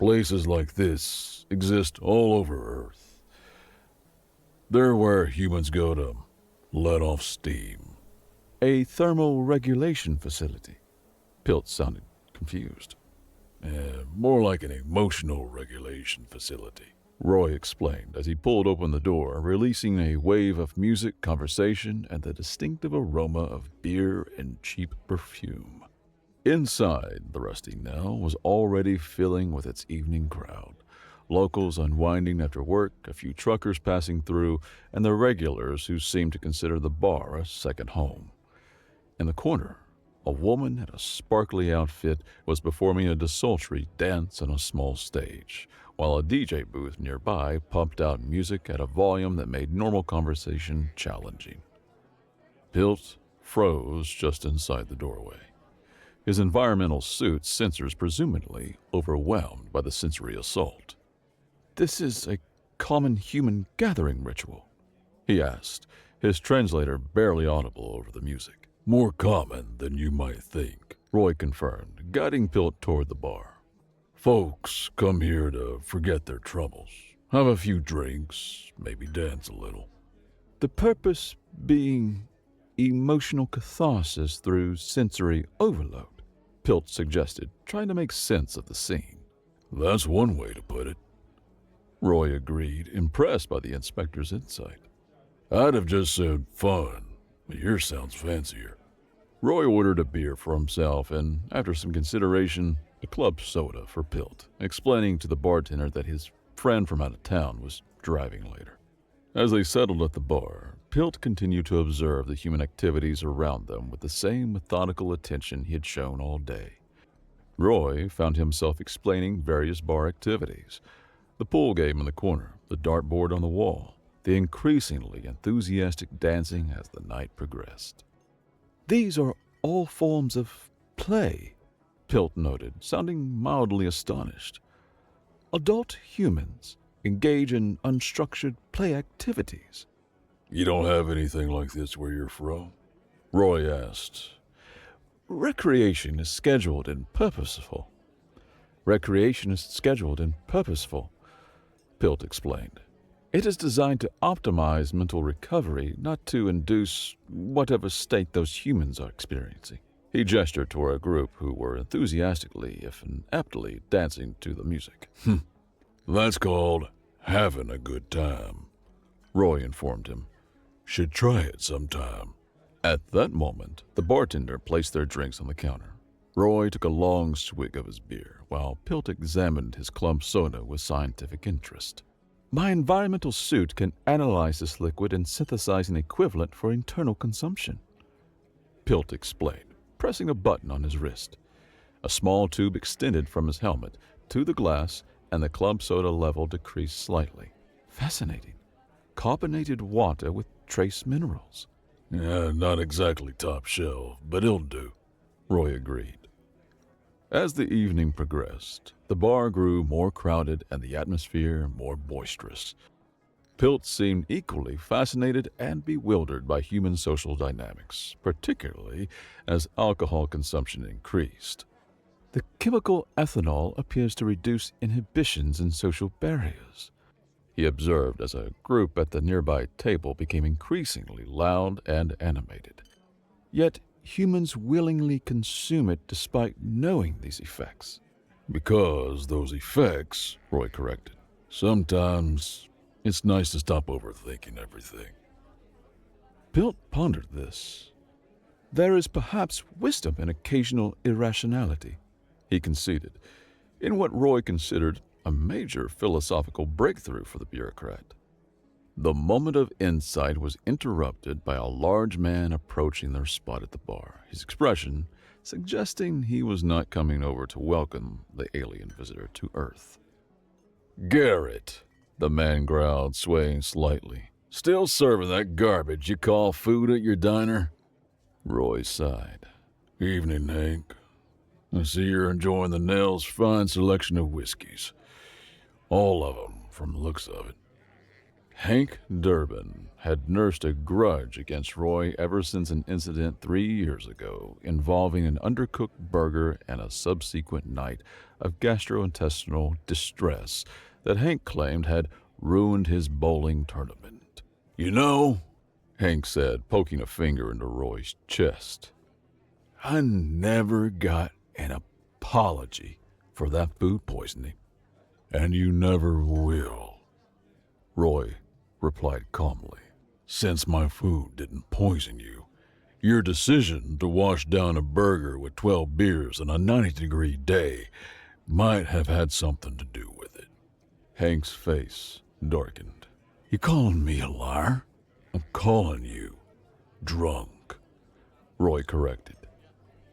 Speaker 2: Places like this exist all over Earth. They're where humans go to let off steam.
Speaker 3: "A thermal regulation facility?" Pilt sounded confused.
Speaker 2: More like an emotional regulation facility.
Speaker 3: Roy explained as he pulled open the door, releasing a wave of music, conversation, and the distinctive aroma of beer and cheap perfume. Inside, the Rusty Nail was already filling with its evening crowd. Locals unwinding after work, a few truckers passing through, and the regulars who seemed to consider the bar a second home. In the corner, a woman in a sparkly outfit was performing a desultory dance on a small stage, while a DJ booth nearby pumped out music at a volume that made normal conversation challenging. Pilt froze just inside the doorway, his environmental suit's sensors presumably overwhelmed by the sensory assault. "This is a common human gathering ritual?" he asked, his translator barely audible over the music.
Speaker 2: More common than you might think,
Speaker 3: Roy confirmed, guiding Pilt toward the bar.
Speaker 2: Folks come here to forget their troubles, have a few drinks, maybe dance a little.
Speaker 3: The purpose being emotional catharsis through sensory overload, Pilt suggested, trying to make sense of the scene.
Speaker 2: That's one way to put it,
Speaker 3: Roy agreed, impressed by the inspector's insight.
Speaker 2: I'd have just said fun, but yours sounds fancier.
Speaker 3: Roy ordered a beer for himself and, after some consideration, a club soda for Pilt, explaining to the bartender that his friend from out of town was driving later. As they settled at the bar, Pilt continued to observe the human activities around them with the same methodical attention he had shown all day. Roy found himself explaining various bar activities: the pool game in the corner, the dartboard on the wall, the increasingly enthusiastic dancing as the night progressed. "These are all forms of play," Pilt noted, sounding mildly astonished. "Adult humans engage in unstructured play activities."
Speaker 2: You don't have anything like this where you're from? Roy asked.
Speaker 3: Recreation is scheduled and purposeful. Pilt explained. It is designed to optimize mental recovery, not to induce whatever state those humans are experiencing. He gestured toward a group who were enthusiastically, if ineptly, dancing to the music.
Speaker 2: That's called having a good time,
Speaker 3: Roy informed him.
Speaker 2: Should try it sometime.
Speaker 3: At that moment, the bartender placed their drinks on the counter. Roy took a long swig of his beer, while Pilt examined his club soda with scientific interest. "My environmental suit can analyze this liquid and synthesize an equivalent for internal consumption," Pilt explained, pressing a button on his wrist. A small tube extended from his helmet to the glass, and the club soda level decreased slightly. "Fascinating. Carbonated water with trace minerals."
Speaker 2: Yeah, not exactly top shelf, but it'll do,
Speaker 3: Roy agreed. As the evening progressed, the bar grew more crowded and the atmosphere more boisterous. Pilt seemed equally fascinated and bewildered by human social dynamics, particularly as alcohol consumption increased. The chemical ethanol appears to reduce inhibitions and social barriers, he observed as a group at the nearby table became increasingly loud and animated. Yet humans willingly consume it despite knowing these effects.
Speaker 2: Because those effects, Roy corrected. Sometimes it's nice to stop overthinking everything.
Speaker 3: Pilt pondered this. There is perhaps wisdom in occasional irrationality, he conceded, in what Roy considered a major philosophical breakthrough for the bureaucrat. The moment of insight was interrupted by a large man approaching their spot at the bar, his expression suggesting he was not coming over to welcome the alien visitor to Earth.
Speaker 2: Garrett, the man growled, swaying slightly. Still serving that garbage you call food at your diner?
Speaker 3: Roy sighed.
Speaker 2: Evening, Hank. I see you're enjoying the Nell's fine selection of whiskeys. All of them, from the looks of it.
Speaker 3: Hank Durbin had nursed a grudge against Roy ever since an incident 3 years ago involving an undercooked burger and a subsequent night of gastrointestinal distress that Hank claimed had ruined his bowling tournament.
Speaker 2: You know,
Speaker 3: Hank said, poking a finger into Roy's chest, I never got an apology for that food poisoning.
Speaker 2: And you never will,
Speaker 3: Roy replied calmly.
Speaker 2: Since my food didn't poison you, your decision to wash down a burger with 12 beers on a 90-degree day might have had something to do with it.
Speaker 3: Hank's face darkened.
Speaker 2: You calling me a liar? I'm calling you drunk,
Speaker 3: Roy corrected.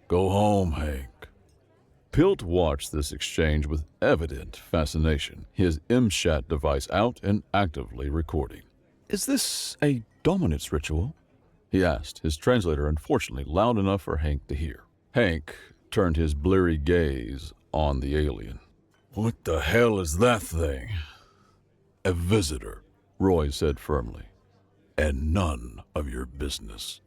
Speaker 2: Go home, Hank.
Speaker 3: Pilt watched this exchange with evident fascination, his MSHAT device out and actively recording. Is this a dominance ritual? He asked, his translator unfortunately loud enough for Hank to hear. Hank turned his bleary gaze on the alien.
Speaker 2: What the hell is that thing?
Speaker 3: A visitor, Roy said firmly.
Speaker 2: And none of your business.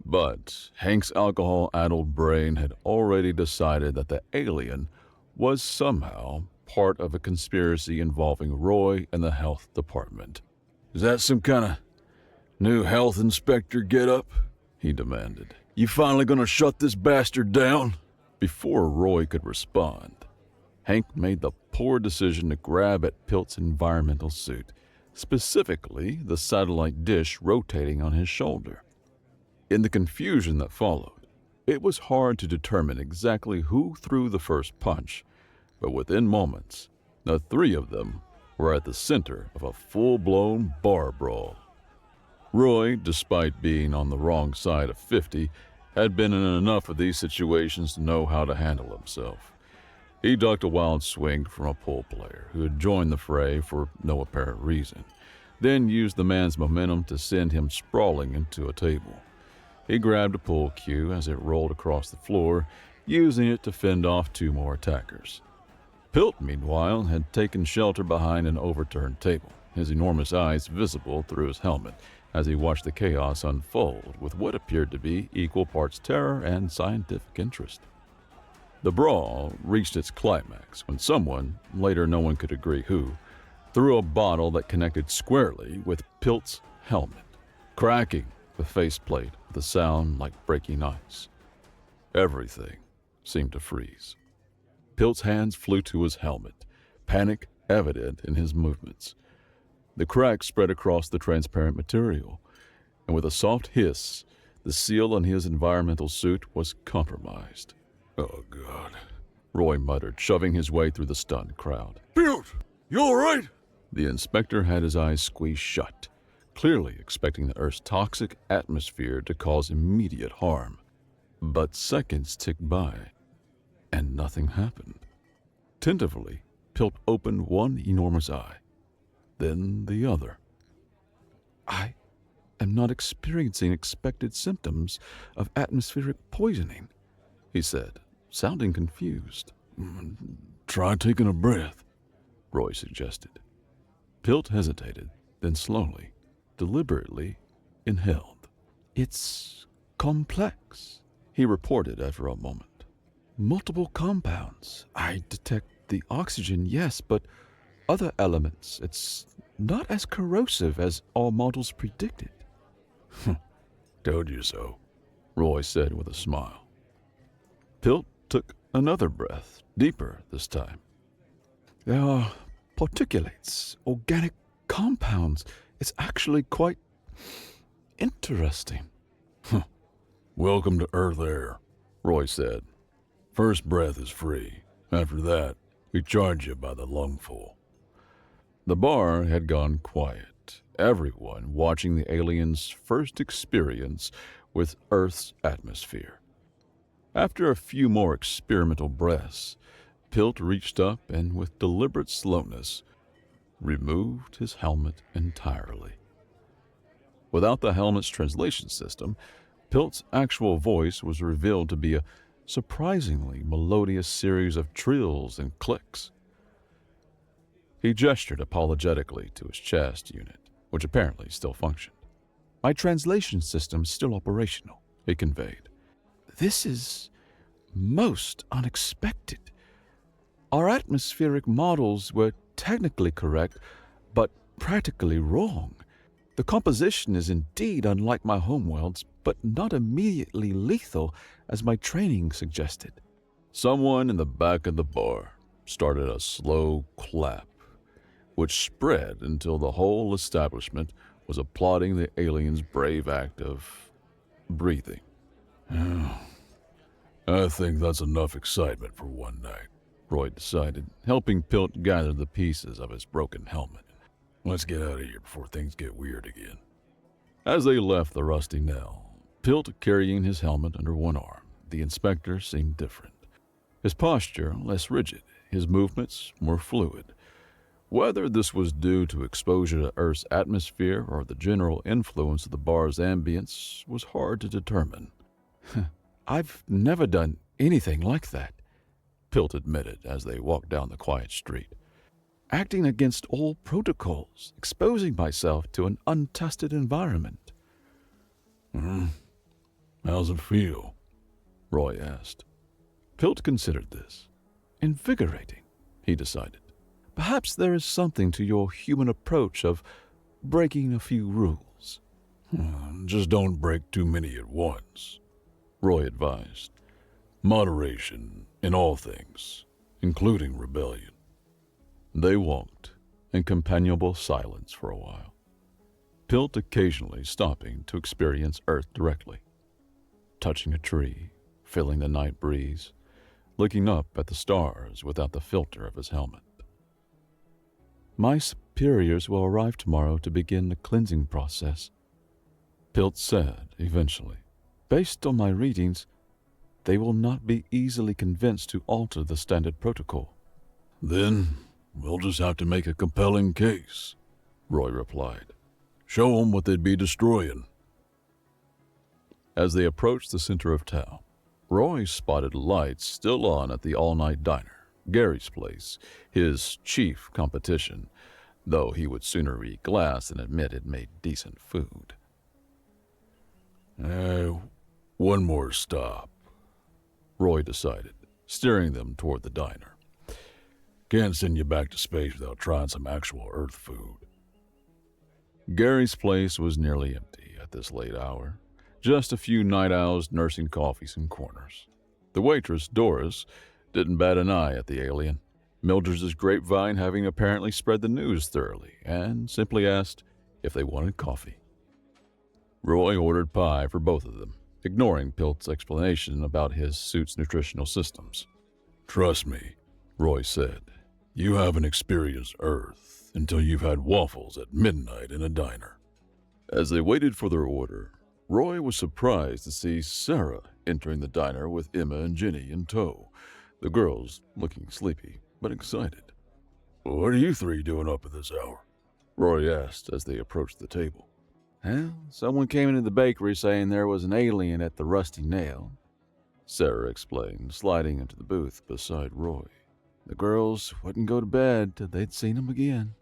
Speaker 3: But Hank's alcohol-addled brain had already decided that the alien was somehow part of a conspiracy involving Roy and the health department.
Speaker 2: Is that some kind of new health inspector get-up?
Speaker 3: He demanded.
Speaker 2: You finally gonna shut this bastard down?
Speaker 3: Before Roy could respond, Hank made the poor decision to grab at Pilt's environmental suit, specifically the satellite dish rotating on his shoulder. In the confusion that followed, it was hard to determine exactly who threw the first punch, but within moments, the three of them were at the center of a full-blown bar brawl. Roy, despite being on the wrong side of 50, had been in enough of these situations to know how to handle himself. He ducked a wild swing from a pool player who had joined the fray for no apparent reason, then used the man's momentum to send him sprawling into a table. He grabbed a pool cue as it rolled across the floor, using it to fend off two more attackers. Pilt, meanwhile, had taken shelter behind an overturned table, his enormous eyes visible through his helmet as he watched the chaos unfold with what appeared to be equal parts terror and scientific interest. The brawl reached its climax when someone, later no one could agree who, threw a bottle that connected squarely with Pilt's helmet, cracking the faceplate with a sound like breaking ice. Everything seemed to freeze. Pilt's hands flew to his helmet, panic evident in his movements. The crack spread across the transparent material, and with a soft hiss, the seal on his environmental suit was compromised.
Speaker 2: Oh, God,
Speaker 3: Roy muttered, shoving his way through the stunned crowd.
Speaker 2: Pilt, you all right?
Speaker 3: The inspector had his eyes squeezed shut, clearly expecting the Earth's toxic atmosphere to cause immediate harm. But seconds ticked by, and nothing happened. Tentatively, Pilt opened one enormous eye, then the other. I am not experiencing expected symptoms of atmospheric poisoning, he said, sounding confused.
Speaker 2: Try taking a breath,
Speaker 3: Roy suggested. Pilt hesitated, then slowly, deliberately inhaled. It's complex, he reported after a moment. multiple compounds. I detect the oxygen, yes, but other elements, it's not as corrosive as all models predicted.
Speaker 2: Told you so, Roy said with a smile.
Speaker 3: Pilt took another breath, deeper this time. There are particulates, organic compounds. It's actually quite interesting.
Speaker 2: Welcome to Earth air, Roy said. First breath is free. After that, we charge you by the lungful.
Speaker 3: The bar had gone quiet, everyone watching the aliens' first experience with Earth's atmosphere. After a few more experimental breaths, Pilt reached up and, with deliberate slowness, removed his helmet entirely. Without the helmet's translation system, Pilt's actual voice was revealed to be a surprisingly melodious series of trills and clicks. He gestured apologetically to his chest unit, which apparently still functioned. My translation system's still operational, he conveyed. This is most unexpected. Our atmospheric models were technically correct, but practically wrong. The composition is indeed unlike my homeworld's, but not immediately lethal as my training suggested. Someone in the back of the bar started a slow clap, which spread until the whole establishment was applauding the alien's brave act of breathing.
Speaker 2: I think that's enough excitement for one night,
Speaker 3: Roy decided, helping Pilt gather the pieces of his broken helmet.
Speaker 2: Let's get out of here before things get weird again.
Speaker 3: As they left the Rusty Nail, Pilt carrying his helmet under one arm, the inspector seemed different. His posture less rigid, his movements more fluid. Whether this was due to exposure to Earth's atmosphere or the general influence of the bar's ambience was hard to determine. I've never done anything like that, Pilt admitted as they walked down the quiet street. Acting against all protocols, exposing myself to an untested environment.
Speaker 2: How's it feel?
Speaker 3: Roy asked. Pilt considered this. Invigorating, he decided. Perhaps there is something to your human approach of breaking a few rules.
Speaker 2: Just don't break too many at once, Roy advised. Moderation in all things, including rebellion.
Speaker 3: They walked in companionable silence for a while, Pilt occasionally stopping to experience Earth directly, touching a tree, feeling the night breeze, looking up at the stars without the filter of his helmet. My superiors will arrive tomorrow to begin the cleansing process, Pilt said eventually. Based on my readings, they will not be easily convinced to alter the standard protocol.
Speaker 2: Then we'll just have to make a compelling case, Roy replied. Show them what they'd be destroying.
Speaker 3: As they approached the center of town, Roy spotted lights still on at the all-night diner, Gary's place, his chief competition, though he would sooner eat glass than admit it made decent food.
Speaker 2: One more stop,
Speaker 3: Roy decided, steering them toward the diner.
Speaker 2: Can't send you back to space without trying some actual Earth food.
Speaker 3: Gary's place was nearly empty at this late hour, just a few night owls nursing coffees in corners. The waitress, Doris, didn't bat an eye at the alien, Mildred's grapevine having apparently spread the news thoroughly, and simply asked if they wanted coffee. Roy ordered pie for both of them, ignoring Pilt's explanation about his suit's nutritional systems.
Speaker 2: Trust me, Roy said. You haven't experienced Earth until you've had waffles at midnight in a diner.
Speaker 3: As they waited for their order, Roy was surprised to see Sarah entering the diner with Emma and Jenny in tow, the girls looking sleepy but excited.
Speaker 2: What are you three doing up at this hour?
Speaker 3: Roy asked as they approached the table. Well, someone came into the bakery saying there was an alien at the Rusty Nail, Sarah explained, sliding into the booth beside Roy. The girls wouldn't go to bed till they'd seen him again.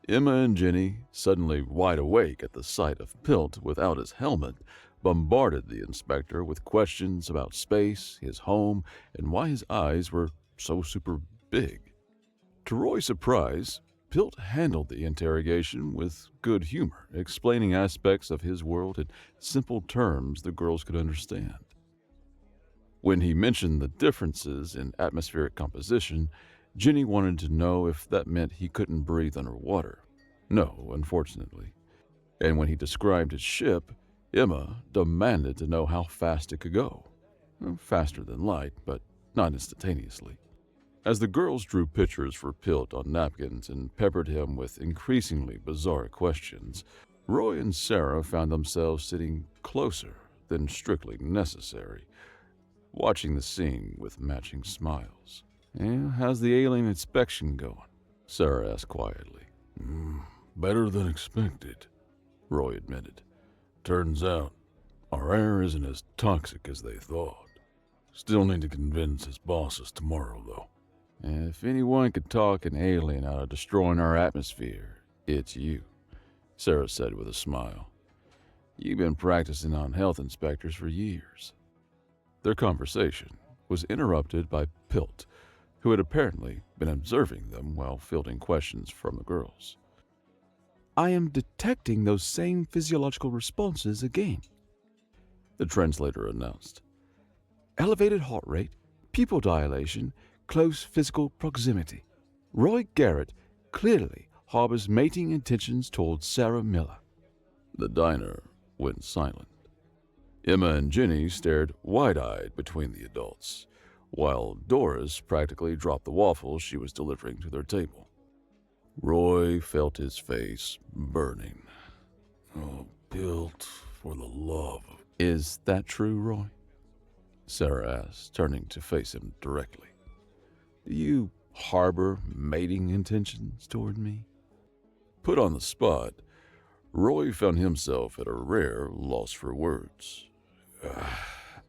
Speaker 3: Emma and Jenny, suddenly wide awake at the sight of Pilt without his helmet, bombarded the inspector with questions about space, his home, and why his eyes were so super big. To Roy's surprise, Pilt handled the interrogation with good humor, explaining aspects of his world in simple terms the girls could understand. When he mentioned the differences in atmospheric composition, Jenny wanted to know if that meant he couldn't breathe underwater. No, unfortunately. And when he described his ship, Emma demanded to know how fast it could go. Faster than light, but not instantaneously. As the girls drew pictures for Pilt on napkins and peppered him with increasingly bizarre questions, Roy and Sarah found themselves sitting closer than strictly necessary, watching the scene with matching smiles. How's the alien inspection going? Sarah asked quietly.
Speaker 2: Better than expected,
Speaker 3: Roy admitted.
Speaker 2: Turns out, our air isn't as toxic as they thought. Still need to convince his bosses tomorrow, though.
Speaker 3: If anyone could talk an alien out of destroying our atmosphere, it's you, Sarah said with a smile. You've been practicing on health inspectors for years. Their conversation was interrupted by Pilt, who had apparently been observing them while fielding questions from the girls. I am detecting those same physiological responses again, the translator announced. Elevated heart rate, pupil dilation, close physical proximity. Roy Garrett clearly harbors mating intentions towards Sarah Miller. The diner went silent. Emma and Jenny stared wide-eyed between the adults, while Doris practically dropped the waffles she was delivering to their table. Roy felt his face burning.
Speaker 2: Oh, Pilt, for the love of...
Speaker 3: Is that true, Roy? Sarah asked, turning to face him directly. Do you harbor mating intentions toward me? Put on the spot, Roy found himself at a rare loss for words.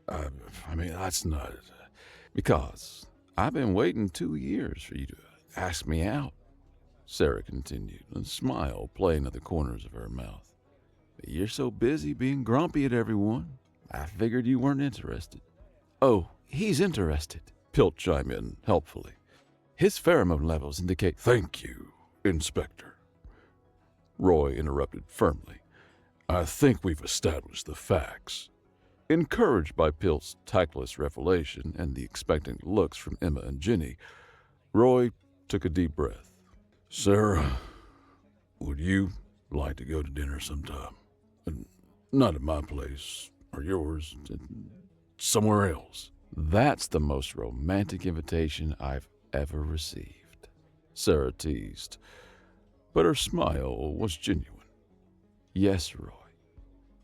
Speaker 2: That's not...
Speaker 3: Because I've been waiting 2 years for you to ask me out, Sarah continued, a smile playing at the corners of her mouth. But you're so busy being grumpy at everyone, I figured you weren't interested. Oh, he's interested, Pilt chimed in helpfully. His pheromone levels indicate...
Speaker 2: Thank you, Inspector.
Speaker 3: Roy interrupted firmly.
Speaker 2: I think we've established the facts.
Speaker 3: Encouraged by Pilt's tactless revelation and the expectant looks from Emma and Jenny, Roy took a deep breath.
Speaker 2: Sarah, would you like to go to dinner sometime? Not at my place, or yours, somewhere else.
Speaker 3: That's the most romantic invitation I've ever received, Sarah teased, but her smile was genuine. Yes, Roy,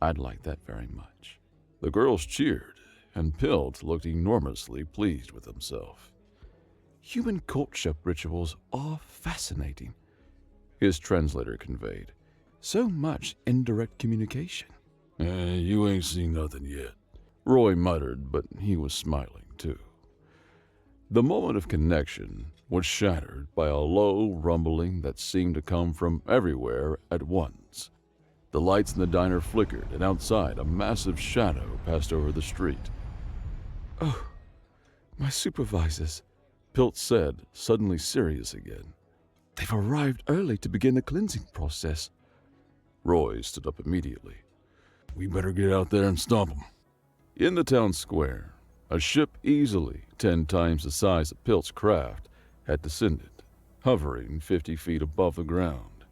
Speaker 3: I'd like that very much. The girls cheered, and Pilt looked enormously pleased with himself. Human courtship rituals are fascinating, his translator conveyed. So much indirect communication.
Speaker 2: You ain't seen nothing yet,
Speaker 3: Roy muttered, but he was smiling too. The moment of connection was shattered by a low rumbling that seemed to come from everywhere at once. The lights in the diner flickered, and outside a massive shadow passed over the street. Oh, my supervisors, Pilt said, suddenly serious again. They've arrived early to begin the cleansing process. Roy stood up immediately.
Speaker 2: We better get out there and stop them.
Speaker 3: In the town square, a ship easily 10 times the size of Pilt's craft had descended, hovering 50 feet above the ground.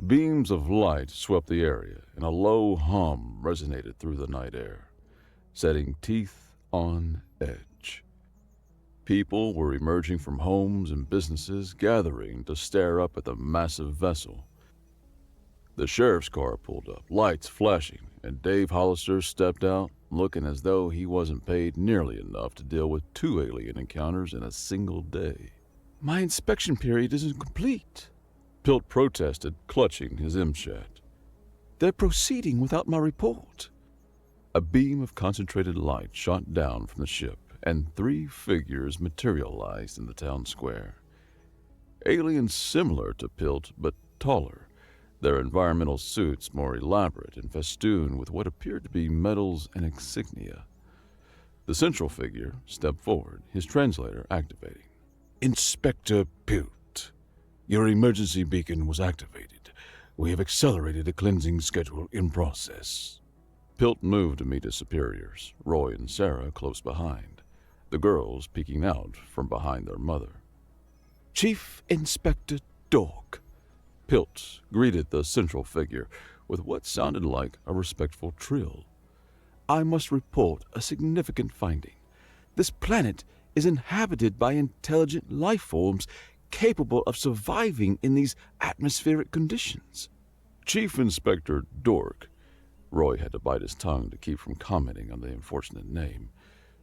Speaker 3: Beams of light swept the area, and a low hum resonated through the night air, setting teeth on edge. People were emerging from homes and businesses, gathering to stare up at the massive vessel. The sheriff's car pulled up, lights flashing, and Dave Hollister stepped out, looking as though he wasn't paid nearly enough to deal with 2 alien encounters in a single day. My inspection period isn't complete, Pilt protested, clutching his MSHAT. They're proceeding without my report. A beam of concentrated light shot down from the ship, and 3 figures materialized in the town square. Aliens similar to Pilt, but taller,
Speaker 1: their environmental suits more elaborate and festooned with what appeared to be medals and insignia. The central figure stepped forward, his translator activating.
Speaker 2: Inspector Pilt, your emergency beacon was activated. We have accelerated a cleansing schedule in process.
Speaker 1: Pilt moved to meet his superiors, Roy and Sarah close behind, the girls peeking out from behind their mother.
Speaker 3: Chief Inspector Dork.
Speaker 1: Pilt greeted the central figure with what sounded like a respectful trill.
Speaker 3: I must report a significant finding. This planet is inhabited by intelligent life forms capable of surviving in these atmospheric conditions.
Speaker 1: Chief Inspector Dork, Roy had to bite his tongue to keep from commenting on the unfortunate name,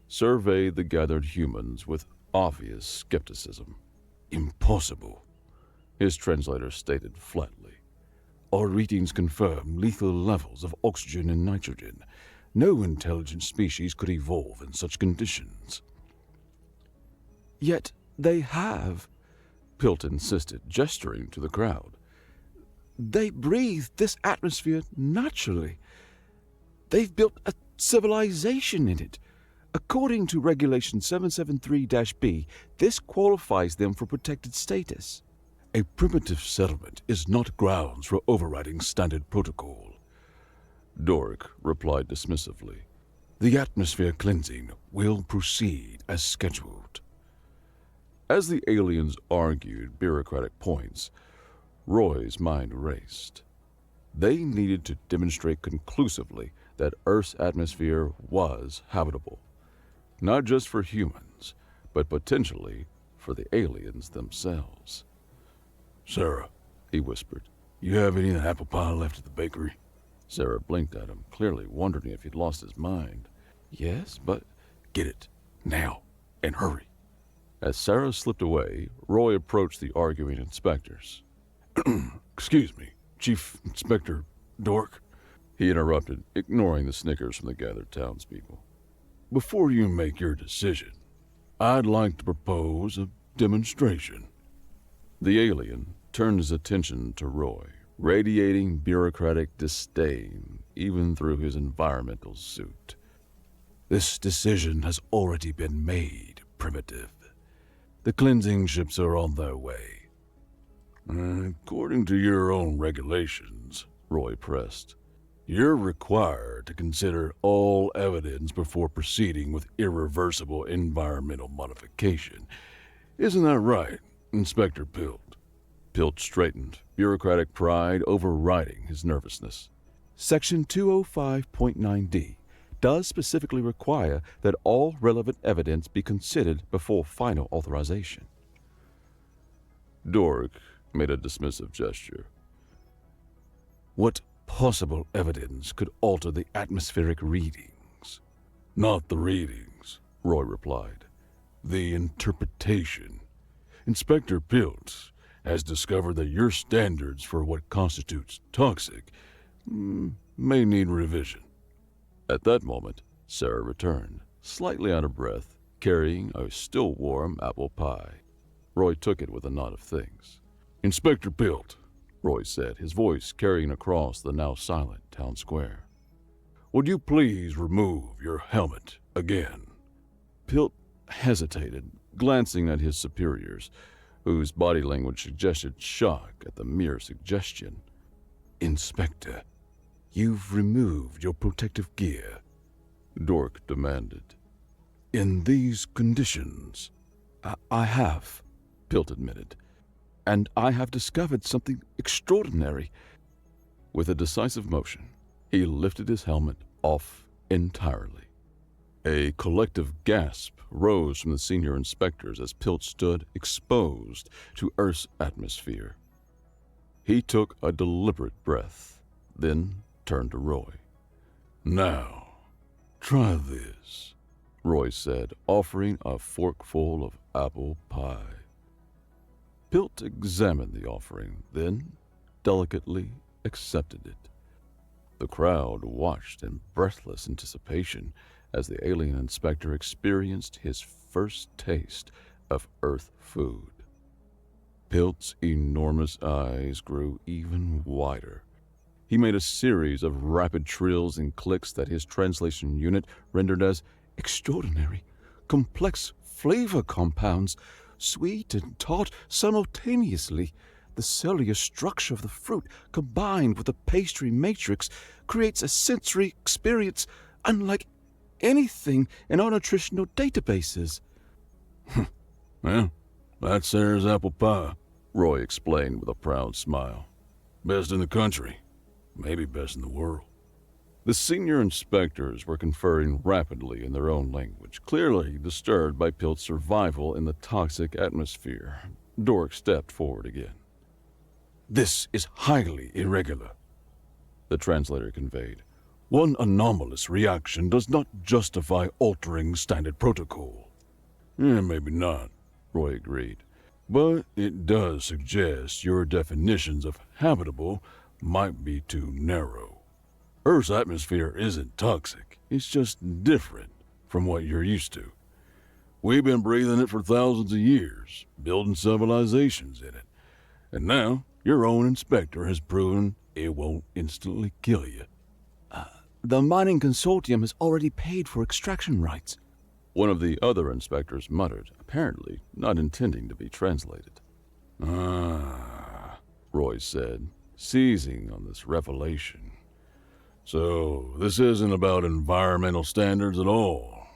Speaker 1: surveyed the gathered humans with obvious skepticism.
Speaker 2: Impossible,
Speaker 1: his translator stated flatly.
Speaker 2: Our readings confirm lethal levels of oxygen and nitrogen. No intelligent species could evolve in such conditions.
Speaker 3: Yet they have,
Speaker 1: Pilt insisted, gesturing to the crowd.
Speaker 3: They breathe this atmosphere naturally. They've built a civilization in it. According to Regulation 773-B, this qualifies them for protected status.
Speaker 2: A primitive settlement is not grounds for overriding standard protocol,
Speaker 1: Dork replied dismissively.
Speaker 2: The atmosphere cleansing will proceed as scheduled.
Speaker 1: As the aliens argued bureaucratic points, Roy's mind raced. They needed to demonstrate conclusively that Earth's atmosphere was habitable, not just for humans, but potentially for the aliens themselves.
Speaker 2: Sarah,
Speaker 1: he whispered.
Speaker 2: You have any of the apple pie left at the bakery?
Speaker 1: Sarah blinked at him, clearly wondering if he'd lost his mind.
Speaker 3: Yes, but
Speaker 2: get it, now, and hurry.
Speaker 1: As Sarah slipped away, Roy approached the arguing inspectors.
Speaker 2: Excuse me, Chief Inspector Dork,
Speaker 1: he interrupted, ignoring the snickers from the gathered townspeople.
Speaker 2: Before you make your decision, I'd like to propose a demonstration.
Speaker 1: The alien turned his attention to Roy, radiating bureaucratic disdain even through his environmental suit.
Speaker 2: This decision has already been made, Primitive. The cleansing ships are on their way. According to your own regulations,
Speaker 1: Roy pressed,
Speaker 2: you're required to consider all evidence before proceeding with irreversible environmental modification. Isn't that right, Inspector Pilt?
Speaker 1: Pilt straightened, bureaucratic pride overriding his nervousness.
Speaker 3: Section 205.9D does specifically require that all relevant evidence be considered before final authorization.
Speaker 1: Dork made a dismissive gesture.
Speaker 2: What possible evidence could alter the atmospheric readings? Not the readings, Roy replied. The interpretation. Inspector Pilt has discovered that your standards for what constitutes toxic may need revision.
Speaker 1: At that moment, Sarah returned, slightly out of breath, carrying a still warm apple pie. Roy took it with a nod of thanks.
Speaker 2: Inspector Pilt,
Speaker 1: Roy said, his voice carrying across the now silent town square.
Speaker 2: Would you please remove your helmet again?
Speaker 1: Pilt hesitated, glancing at his superiors, whose body language suggested shock at the mere suggestion.
Speaker 2: Inspector, you've removed your protective gear,
Speaker 1: Dork demanded.
Speaker 2: In these conditions,
Speaker 3: I have, Pilt admitted, and I have discovered something extraordinary.
Speaker 1: With a decisive motion, he lifted his helmet off entirely. A collective gasp rose from the senior inspectors as Pilt stood exposed to Earth's atmosphere. He took a deliberate breath, then turned to Roy.
Speaker 2: Now, try this,
Speaker 1: Roy said, offering a forkful of apple pie. Pilt examined the offering, then delicately accepted it. The crowd watched in breathless anticipation as the alien inspector experienced his first taste of Earth food.
Speaker 3: Pilt's enormous eyes grew even wider. He made a series of rapid trills and clicks that his translation unit rendered as extraordinary, complex flavor compounds, sweet and tart simultaneously. The cellular structure of the fruit, combined with the pastry matrix, creates a sensory experience unlike anything in our nutritional databases.
Speaker 2: Well, that's there's apple pie, Roy explained with a proud smile. Best in the country, maybe best in the world.
Speaker 3: The senior inspectors were conferring rapidly in their own language, clearly disturbed by Pilt's survival in the toxic atmosphere. Dork stepped forward again.
Speaker 2: This is highly irregular, the translator conveyed. One anomalous reaction does not justify altering standard protocol. Maybe not, Roy agreed. But it does suggest your definitions of habitable might be too narrow. Earth's atmosphere isn't toxic, it's just different from what you're used to. We've been breathing it for thousands of years, building civilizations in it. And now, your own inspector has proven it won't instantly kill you.
Speaker 3: The mining consortium has already paid for extraction rights, one of the other inspectors muttered, apparently not intending to be translated.
Speaker 2: Roy said, seizing on this revelation. So, this isn't about environmental standards at all.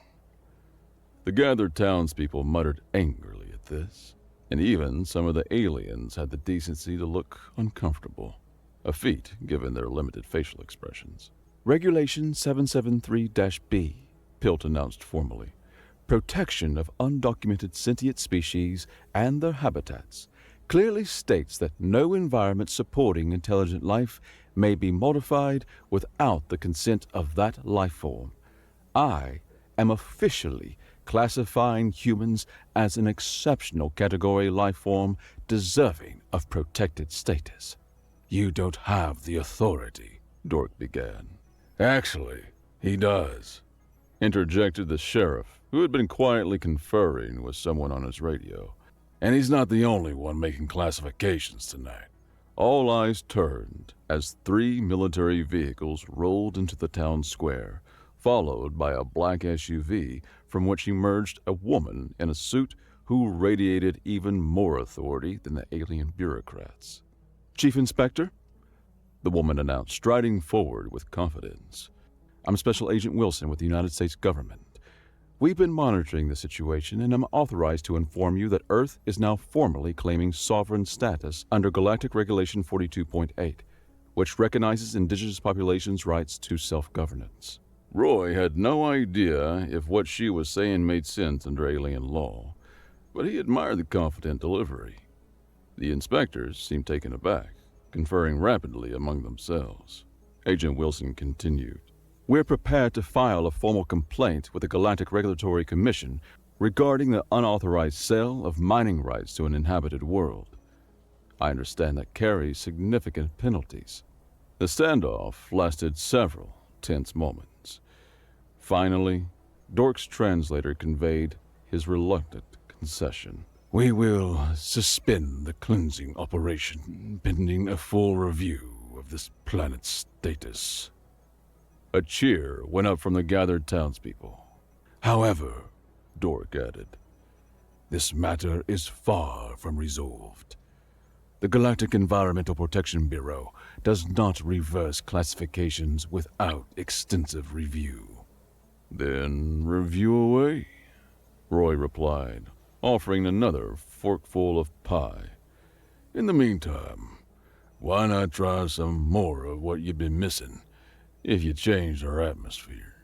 Speaker 3: The gathered townspeople muttered angrily at this, and even some of the aliens had the decency to look uncomfortable, a feat given their limited facial expressions. Regulation 773-B, Pilt announced formally. Protection of undocumented sentient species and their habitats clearly states that no environment supporting intelligent life may be modified without the consent of that life form. I am officially classifying humans as an exceptional category life form deserving of protected status.
Speaker 2: You don't have the authority, Dork began. Actually, he does, interjected the sheriff, who had been quietly conferring with someone on his radio. And he's not the only one making classifications tonight.
Speaker 3: All eyes turned as 3 military vehicles rolled into the town square, followed by a black SUV from which emerged a woman in a suit who radiated even more authority than the alien bureaucrats. Chief Inspector, the woman announced, striding forward with confidence. I'm Special Agent Wilson with the United States government. We've been monitoring the situation, and I'm authorized to inform you that Earth is now formally claiming sovereign status under Galactic Regulation 42.8, which recognizes indigenous populations' rights to self-governance. Roy had no idea if what she was saying made sense under alien law, but he admired the confident delivery. The inspectors seemed taken aback, conferring rapidly among themselves. Agent Wilson continued. We're prepared to file a formal complaint with the Galactic Regulatory Commission regarding the unauthorized sale of mining rights to an inhabited world. I understand that carries significant penalties. The standoff lasted several tense moments. Finally, Dork's translator conveyed his reluctant concession.
Speaker 2: We will suspend the cleansing operation pending a full review of this planet's status.
Speaker 3: A cheer went up from the gathered townspeople.
Speaker 2: However, Dork added, this matter is far from resolved. The Galactic Environmental Protection Bureau does not reverse classifications without extensive review.
Speaker 3: Then review away, Roy replied, offering another forkful of pie.
Speaker 2: In the meantime, why not try some more of what you've been missing if you changed our atmosphere?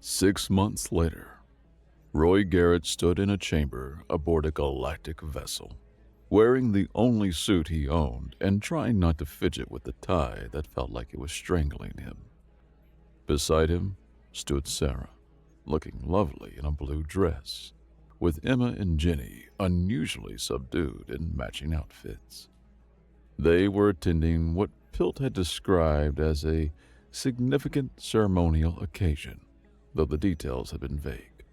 Speaker 3: 6 months later, Roy Garrett stood in a chamber aboard a galactic vessel, wearing the only suit he owned and trying not to fidget with the tie that felt like it was strangling him. Beside him stood Sarah, looking lovely in a blue dress, with Emma and Jenny unusually subdued in matching outfits. They were attending what Pilt had described as a significant ceremonial occasion, though the details had been vague.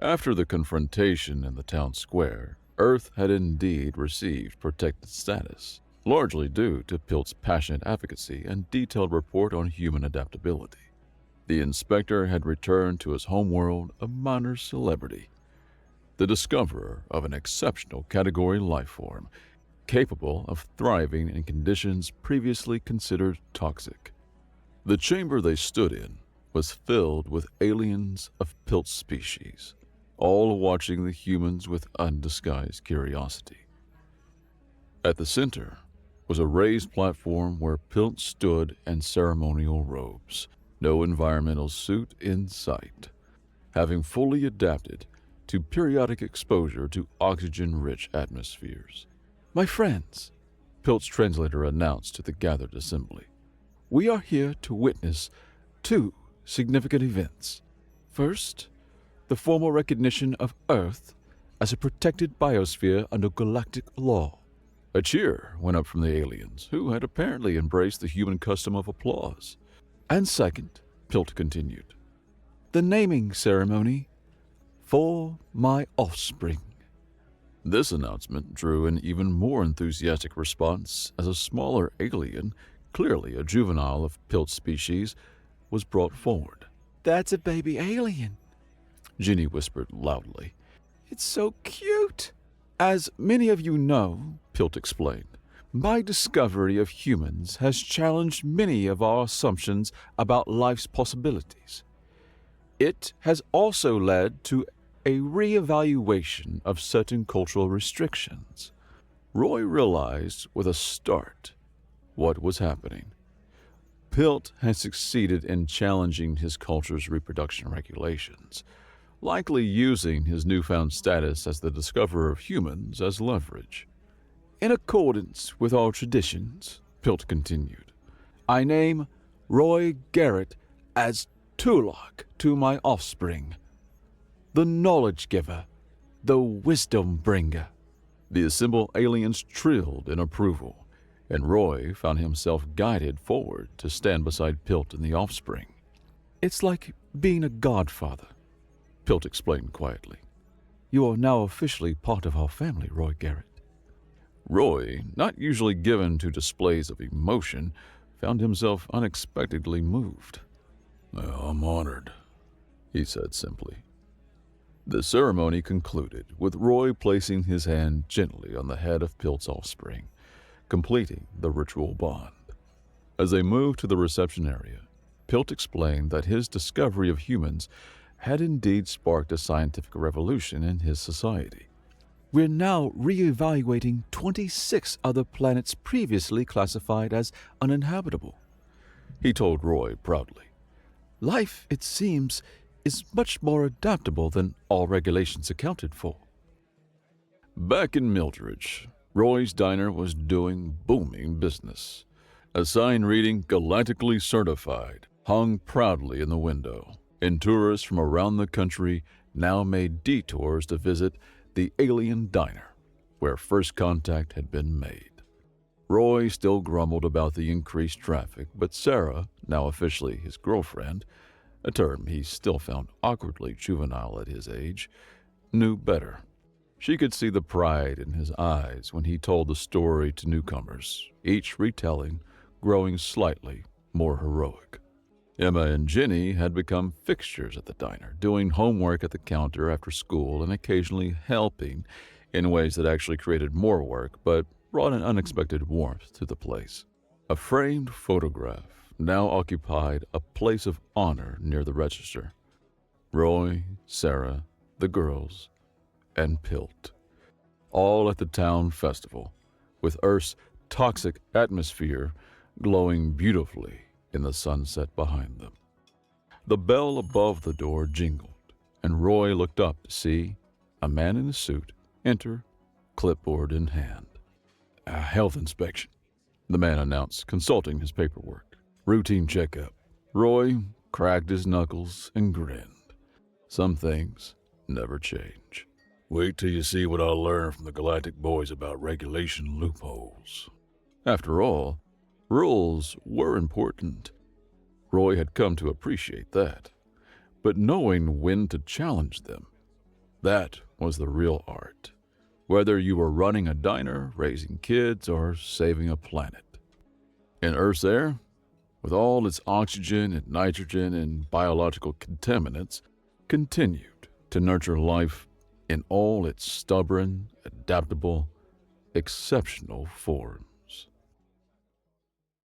Speaker 3: After the confrontation in the town square, Earth had indeed received protected status, largely due to Pilt's passionate advocacy and detailed report on human adaptability. The inspector had returned to his homeworld a minor celebrity, the discoverer of an exceptional category life form, capable of thriving in conditions previously considered toxic. The chamber they stood in was filled with aliens of Pilt's species, all watching the humans with undisguised curiosity. At the center was a raised platform where Pilt stood in ceremonial robes, no environmental suit in sight, having fully adapted to periodic exposure to oxygen-rich atmospheres. "My friends," Pilt's translator announced to the gathered assembly, "we are here to witness two significant events. First, the formal recognition of Earth as a protected biosphere under galactic law." A cheer went up from the aliens, who had apparently embraced the human custom of applause. "And second," Pilt continued, "the naming ceremony for my offspring." This announcement drew an even more enthusiastic response as a smaller alien, clearly a juvenile of Pilt's species, was brought forward. "That's a baby alien," Ginny whispered loudly. "It's so cute." "As many of you know," Pilt explained, "my discovery of humans has challenged many of our assumptions about life's possibilities. It has also led to a re-evaluation of certain cultural restrictions." Roy realized with a start what was happening. Pilt had succeeded in challenging his culture's reproduction regulations, likely using his newfound status as the discoverer of humans as leverage. "In accordance with our traditions," Pilt continued, "I name Roy Garrett as Tulak to my offspring, the knowledge giver, the wisdom bringer." The assembled aliens trilled in approval, and Roy found himself guided forward to stand beside Pilt and the offspring. "It's like being a godfather," Pilt explained quietly. "You are now officially part of our family, Roy Garrett." Roy, not usually given to displays of emotion, found himself unexpectedly moved.
Speaker 2: "Well, I'm honored,"
Speaker 3: he said simply. The ceremony concluded with Roy placing his hand gently on the head of Pilt's offspring, completing the ritual bond. As they moved to the reception area, Pilt explained that his discovery of humans had indeed sparked a scientific revolution in his society. "We're now re-evaluating 26 other planets previously classified as uninhabitable," he told Roy proudly. "Life, it seems, is much more adaptable than all regulations accounted for." Back in Mildredge, Roy's diner was doing booming business. A sign reading "Galactically Certified" hung proudly in the window, and tourists from around the country now made detours to visit the Alien Diner, where first contact had been made. Roy still grumbled about the increased traffic, but Sarah, now officially his girlfriend, a term he still found awkwardly juvenile at his age, knew better. She could see the pride in his eyes when he told the story to newcomers, each retelling growing slightly more heroic. Emma and Ginny had become fixtures at the diner, doing homework at the counter after school and occasionally helping in ways that actually created more work but brought an unexpected warmth to the place. A framed photograph now occupied a place of honor near the register. Roy, Sarah, the girls, and Pilt, all at the town festival, with Earth's toxic atmosphere glowing beautifully in the sunset behind them. The bell above the door jingled, and Roy looked up to see a man in a suit enter, clipboard in hand.
Speaker 2: "A health inspection,"
Speaker 3: The man announced, consulting his paperwork. "Routine checkup." Roy cracked his knuckles and grinned. Some things never change.
Speaker 2: "Wait till you see what I'll learn from the Galactic Boys about regulation loopholes."
Speaker 3: After all, rules were important. Roy had come to appreciate that. But knowing when to challenge them, that was the real art.
Speaker 1: whether you were running a diner, raising kids, or saving a planet. And Earth's air, with all its oxygen and nitrogen and biological contaminants, continued to nurture life in all its stubborn, adaptable, exceptional forms.